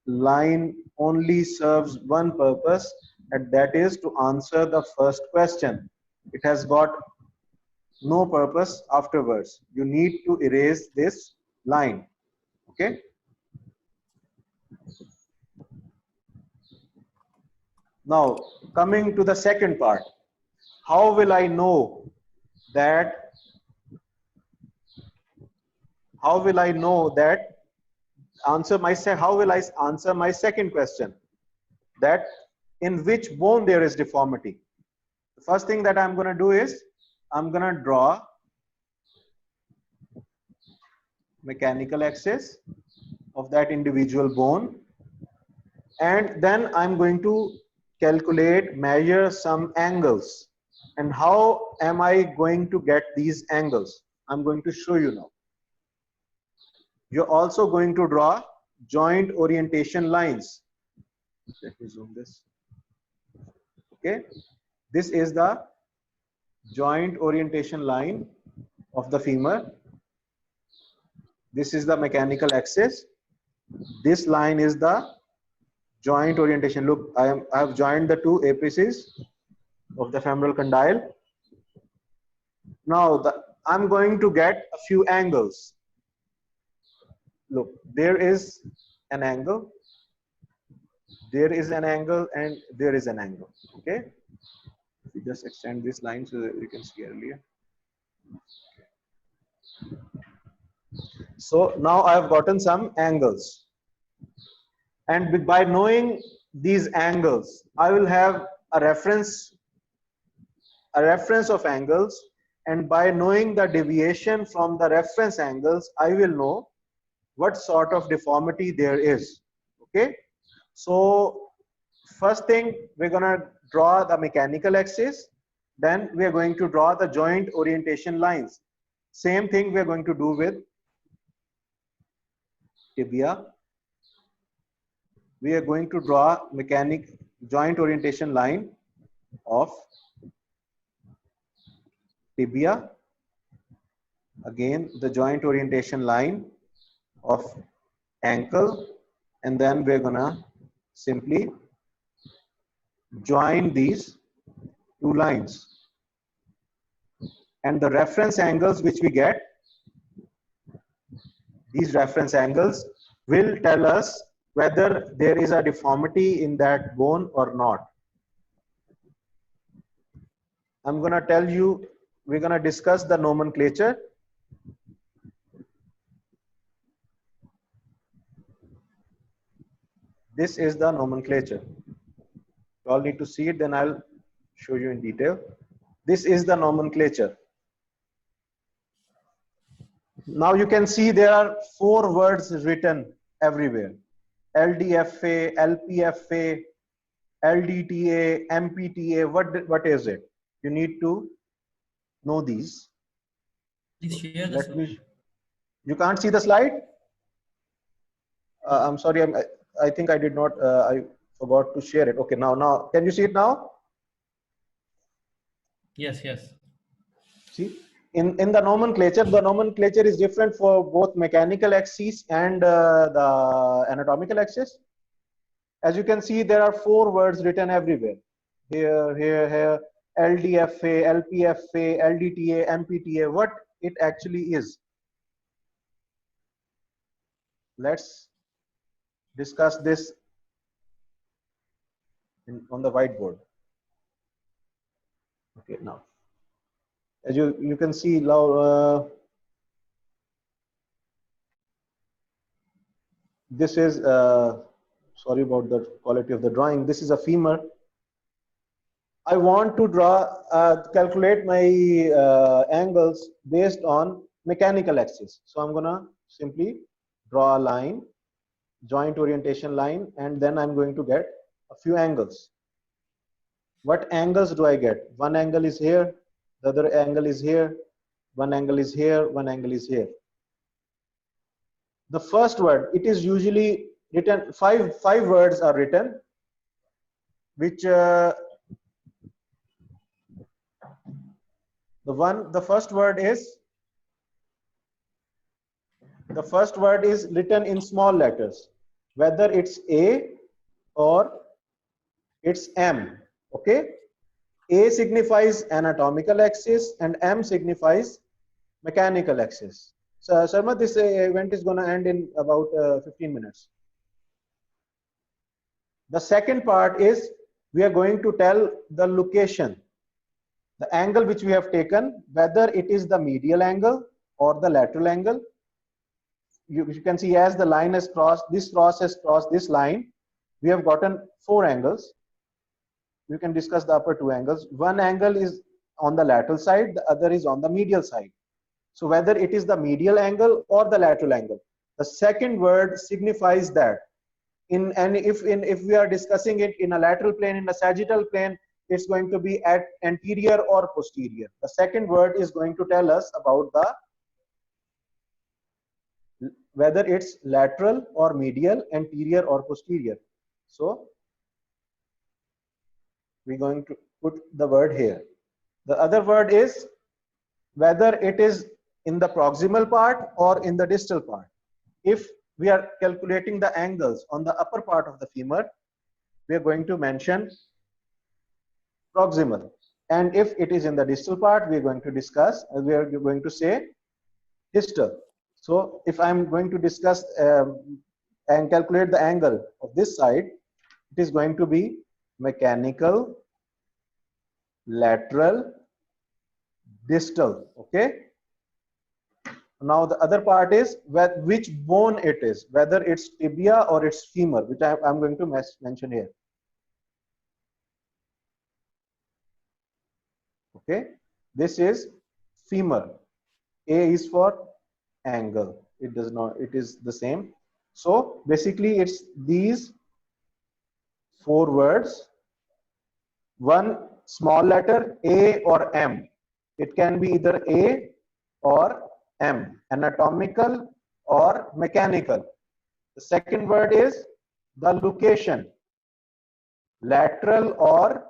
line only serves one purpose, and that is to answer the first question. It has got no purpose afterwards. You need to erase this line. Okay. Now, coming to the second part, how will I know that? How will I know that? How will I answer my second question? That in which bone there is deformity. The first thing that I'm going to do is I'm going to draw mechanical axis of that individual bone, and then I'm going to measure some angles. And how am I going to get these angles? I'm going to show you now. You're also going to draw joint orientation lines. Let me zoom this. Okay, this is the joint orientation line of the femur. This is the mechanical axis. This line is the joint orientation. Look, I have joined the two apices of the femoral condyle. Now I'm going to get a few angles. Look, there is an angle, there is an angle, and there is an angle. Okay, if you just extend this line so that you can see earlier. So now I have gotten some angles, and by knowing these angles, I will have a reference of angles, and by knowing the deviation from the reference angles, I will know what sort of deformity there is. Okay, so first thing, we're going to draw the mechanical axis, then we are going to draw the joint orientation lines. Same thing we are going to do with tibia. We are going to draw joint orientation line of tibia. Again, the joint orientation line of ankle, and then we're gonna simply join these two lines, and the reference angles which we get, these reference angles will tell us whether there is a deformity in that bone or not. I'm gonna tell you, we're gonna discuss the nomenclature. This is the nomenclature. You all need to see it, then I'll show you in detail. This is the nomenclature. Now you can see there are 4 words written everywhere. LDFA, LPFA, LDTA, MPTA, what is it? You need to know these. Please share the Let slide. me, you can't see the slide? I'm sorry, I think I did not, I forgot to share it. Okay, now, can you see it now? Yes, yes. See, in the nomenclature is different for both mechanical axis and the anatomical axis. As you can see, there are 4 words written everywhere. Here, LDFA, LPFA, LDTA, MPTA, what it actually is. Let's discuss this on the whiteboard. Okay, now, as you can see now, this is, sorry about the quality of the drawing. This is a femur. I want to calculate my angles based on mechanical axis. So I'm gonna simply draw a line, joint orientation line, and then I'm going to get a few angles. What angles do I get? One angle is here, the other angle is here, one angle is here, one angle is here. The first word, it is usually written, five words are written, which the first word is written in small letters, whether it's A or it's M. Okay, A signifies anatomical axis and M signifies mechanical axis. So Sharma, this event is going to end in about 15 minutes. The second part is we are going to tell the location, the angle which we have taken, whether it is the medial angle or the lateral angle. You can see as the line has crossed, this cross has crossed this line, we have gotten 4 angles. We can discuss the upper 2 angles. One angle is on the lateral side, the other is on the medial side. So whether it is the medial angle or the lateral angle, the second word signifies that. If we are discussing it in a lateral plane, in a sagittal plane, it's going to be at anterior or posterior. The second word is going to tell us about whether it's lateral or medial, anterior or posterior. So we're going to put the word here. The other word is whether it is in the proximal part or in the distal part. If we are calculating the angles on the upper part of the femur, we are going to mention proximal. And if it is in the distal part, we are going to say distal. So if I'm going to discuss and calculate the angle of this side, it is going to be mechanical, lateral, distal. Okay. Now the other part is which bone it is, whether it's tibia or it's femur, which I'm going to mention here. Okay, this is femur. A is for angle. It does not. It is the same. So basically, it's these 4 words. One small letter A or M. It can be either A or M, anatomical or mechanical. The second word is the location, lateral or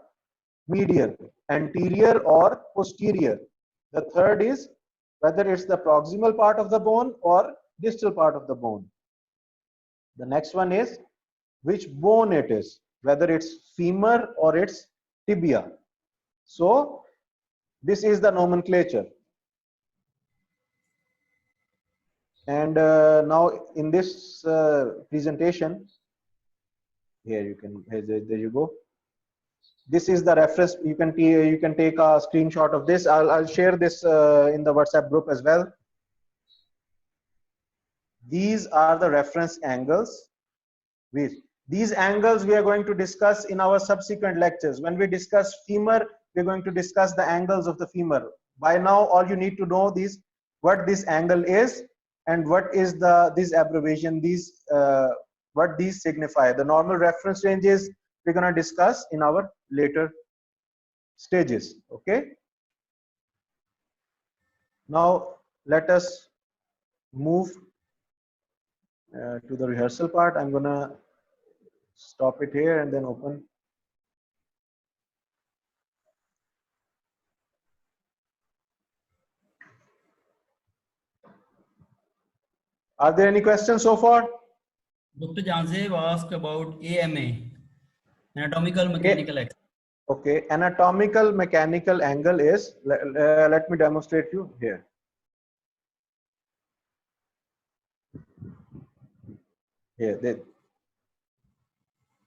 medial, anterior or posterior. The third is whether it's the proximal part of the bone or distal part of the bone. The next one is which bone it is, whether it's femur or it's tibia. So this is the nomenclature. And now in this presentation, there you go. This is the reference. You can take a screenshot of this. I'll share this in the WhatsApp group as well. These are the reference angles. These angles we are going to discuss in our subsequent lectures. When we discuss femur, we're going to discuss the angles of the femur. By now, all you need to know is what this angle is and what is this abbreviation, what these signify. The normal reference ranges we're going to discuss in our later stages. Okay. Now let us move to the rehearsal part. I'm going to stop it here and then open. Are there any questions so far? Dr. Janzev asked about AMA, anatomical mechanical axis. Okay, anatomical mechanical angle is, let me demonstrate you here. Here,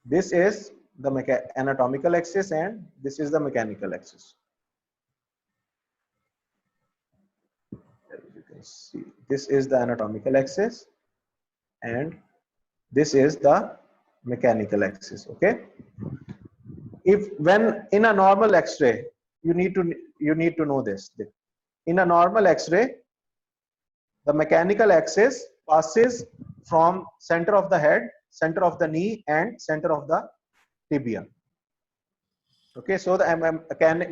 this is the anatomical axis and this is the mechanical axis. As you can see, this is the anatomical axis and this is the mechanical axis. Okay. If when in a normal X-ray, you need to know this. In a normal X-ray, the mechanical axis passes from center of the head, center of the knee, and center of the tibia. Okay, so the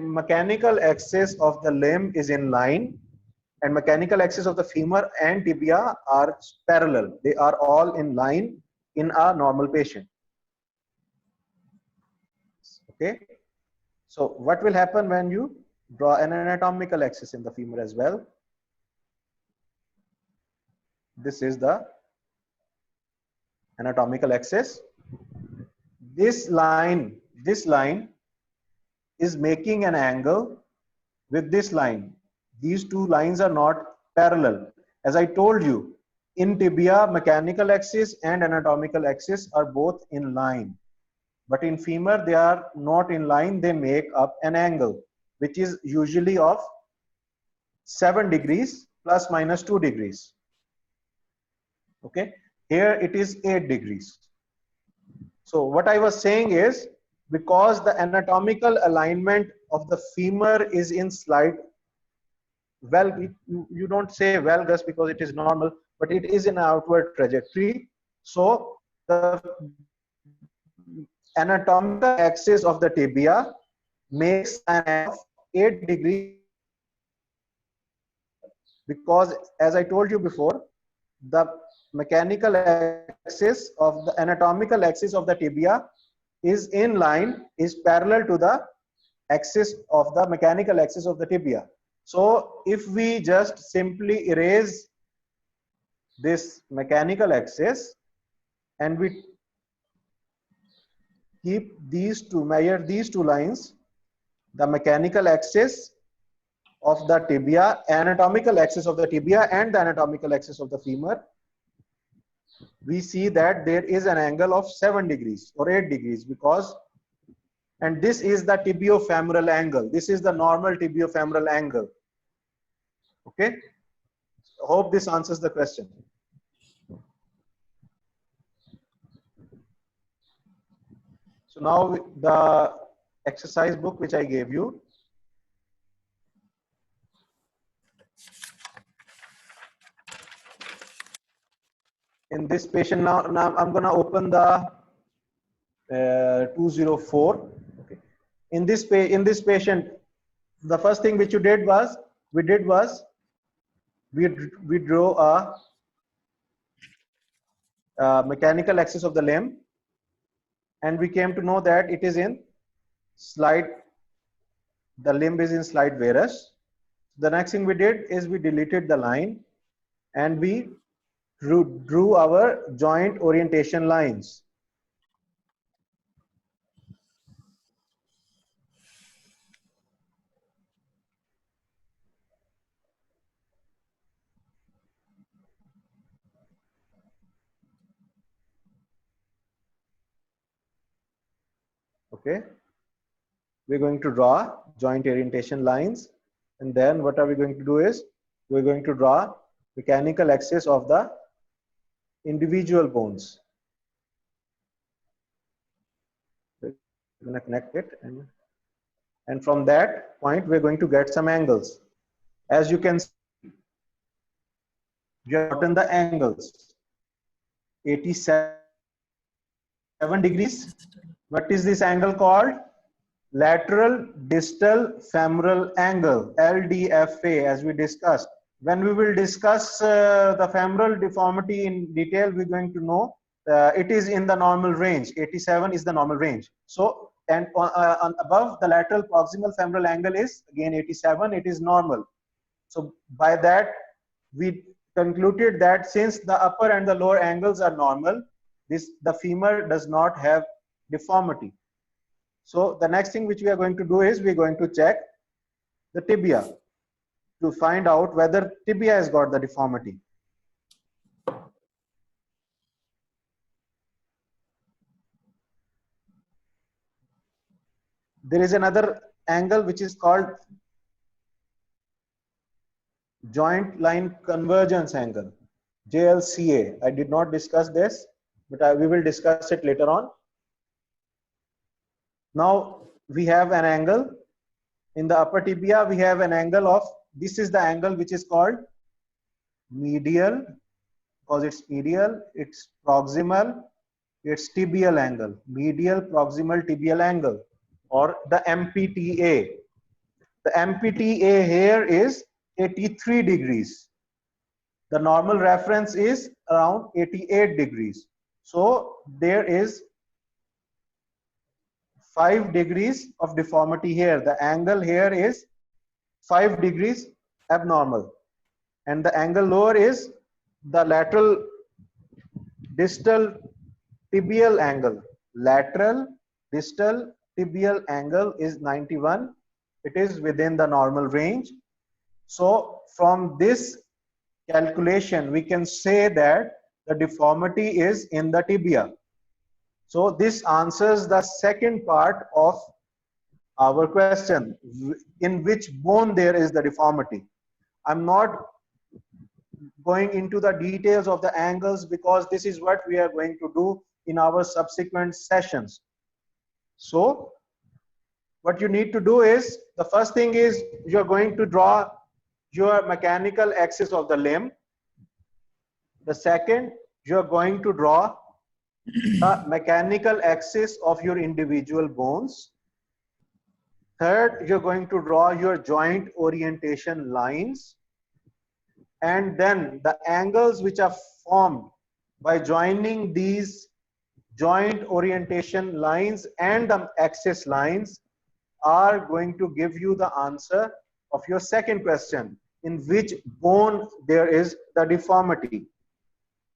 mechanical axis of the limb is in line, and mechanical axis of the femur and tibia are parallel. They are all in line in a normal patient. Okay, so what will happen when you draw an anatomical axis in the femur as well? This is the anatomical axis. This line is making an angle with this line. These two lines are not parallel. As I told you, in tibia, mechanical axis and anatomical axis are both in line. But in femur, they are not in line. They make up an angle, which is usually of 7 degrees plus minus 2 degrees. Okay, here it is 8 degrees. So what I was saying is, because the anatomical alignment of the femur is in slight, well, you don't say valgus because it is normal, but it is in outward trajectory. So the anatomical axis of the tibia makes an angle of 8 degrees, because as I told you before, the mechanical axis of the anatomical axis of the tibia is in line, is parallel to the axis of the mechanical axis of the tibia. So if we just simply erase this mechanical axis and we keep these two, measure these two lines, the mechanical axis of the tibia, anatomical axis of the tibia and the anatomical axis of the femur, we see that there is an angle of 7 degrees or 8 degrees, because, and this is the tibiofemoral angle. This is the normal tibiofemoral angle. Okay, hope this answers the question. So now the exercise book which I gave you, in this patient, now I'm going to open the 204. Okay. In this patient, the first thing which we did was we drew a mechanical axis of the limb, and we came to know that it is in slight, the limb is in slight varus. The next thing we did is we deleted the line and we drew our joint orientation lines. Okay, we're going to draw joint orientation lines, and then what are we going to do is we're going to draw mechanical axis of the individual bones. We're going to connect it, and from that point we're going to get some angles. As you can see, we have gotten the angles. 87 degrees. What is this angle called? Lateral distal femoral angle, LDFA, as we discussed. When we will discuss the femoral deformity in detail, we're going to know it is in the normal range. 87 is the normal range. So, and on above the lateral proximal femoral angle is again 87, it is normal. So by that, we concluded that since the upper and the lower angles are normal, the femur does not have deformity. So the next thing which we are going to do is we're going to check the tibia to find out whether tibia has got the deformity. There is another angle which is called joint line convergence angle, JLCA. I did not discuss this, but we will discuss it later on. Now we have an angle in the upper tibia. We have an angle of, this is the angle which is called medial, because it's medial, it's proximal, it's tibial angle, medial proximal tibial angle, or the MPTA. The MPTA here is 83 degrees. The normal reference is around 88 degrees. So there is 5 degrees of deformity here. The angle here is 5 degrees abnormal, and the angle lower is the lateral distal tibial angle. Lateral distal tibial angle is 91. It is within the normal range. So from this calculation, we can say that the deformity is in the tibia. So this answers the second part of our question, in which bone there is the deformity. I'm not going into the details of the angles because this is what we are going to do in our subsequent sessions. So what you need to do is, the first thing is you're going to draw your mechanical axis of the limb. The second, you're going to draw the mechanical axis of your individual bones. Third, you're going to draw your joint orientation lines. And then the angles which are formed by joining these joint orientation lines and the axis lines are going to give you the answer of your second question, in which bone there is the deformity.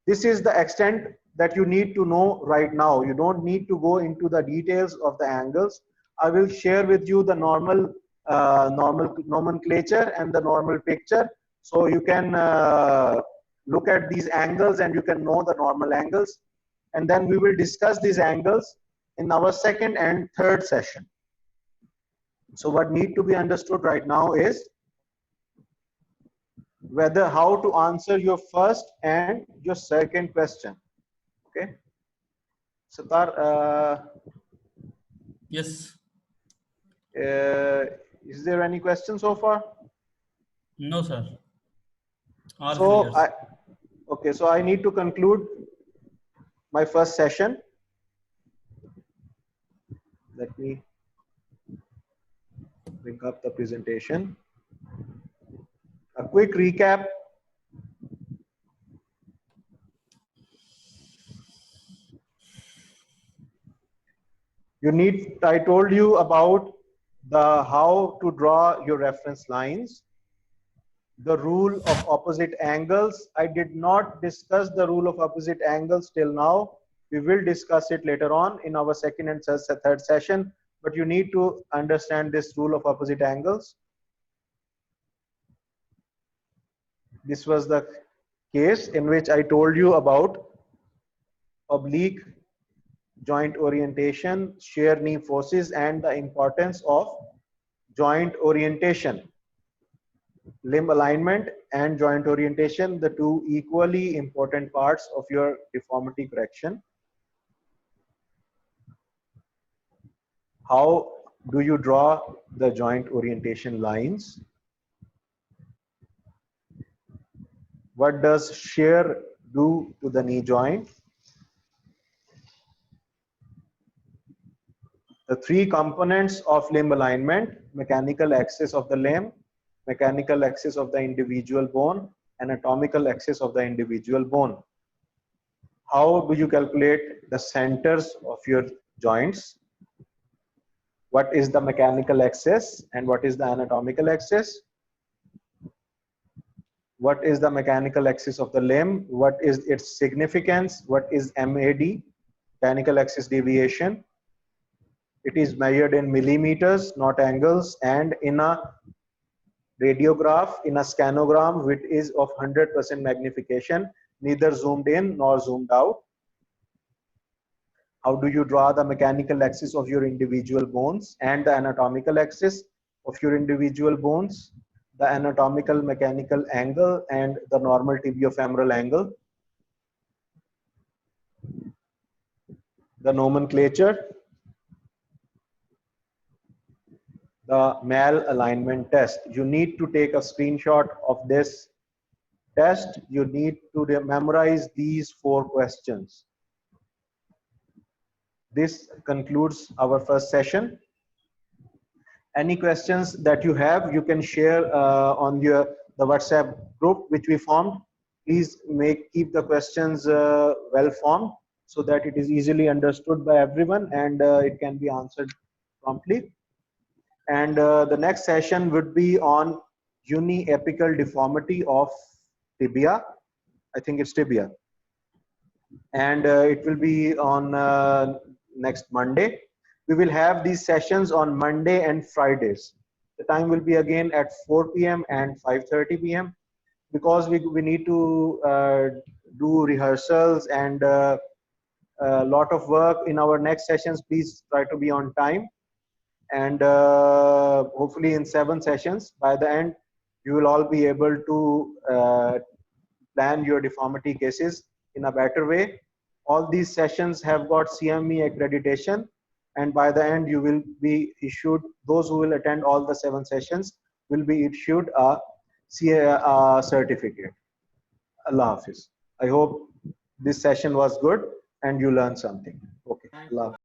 This is the extent that you need to know right now. You don't need to go into the details of the angles. I will share with you the normal nomenclature and the normal picture, so you can look at these angles and you can know the normal angles, and then we will discuss these angles in our second and third session. So what need to be understood right now is whether how to answer your first and your second question. Okay, Satar, Yes. is there any question so far? No, sir. All So clear. okay, so I need to conclude my first session. Let me bring up the presentation. A quick recap. I told you about the how to draw your reference lines, the rule of opposite angles. I did not discuss the rule of opposite angles till now. We will discuss it later on in our second and third session, but you need to understand this rule of opposite angles. This was the case in which I told you about oblique joint orientation, shear knee forces, and the importance of joint orientation. Limb alignment and joint orientation, the two equally important parts of your deformity correction. How do you draw the joint orientation lines? What does shear do to the knee joint? The three components of limb alignment: mechanical axis of the limb, mechanical axis of the individual bone, anatomical axis of the individual bone. How do you calculate the centers of your joints? What is the mechanical axis and what is the anatomical axis? What is the mechanical axis of the limb? What is its significance? What is MAD, mechanical axis deviation? It is measured in millimeters, not angles, and in a radiograph, in a scanogram, which is of 100% magnification, neither zoomed in nor zoomed out. How do you draw the mechanical axis of your individual bones and the anatomical axis of your individual bones, the anatomical mechanical angle and the normal tibiofemoral angle? The nomenclature, the malalignment test. You need to take a screenshot of this test. You need to memorize these 4 questions. This concludes our first session. Any questions that you have, you can share on the WhatsApp group which we formed. Please keep the questions well formed so that it is easily understood by everyone and it can be answered promptly. And the next session would be on uniapical deformity of tibia. I think it's tibia. And it will be on next Monday. We will have these sessions on Monday and Fridays. The time will be again at 4 p.m. and 5:30 p.m. because we need to do rehearsals and a lot of work in our next sessions. Please try to be on time. And hopefully in 7 sessions, by the end, you will all be able to plan your deformity cases in a better way. All these sessions have got CME accreditation, and by the end you will be issued, those who will attend all the 7 sessions will be issued a certificate. Allah Hafiz. I hope this session was good and you learned something. Okay. Allah Hafiz.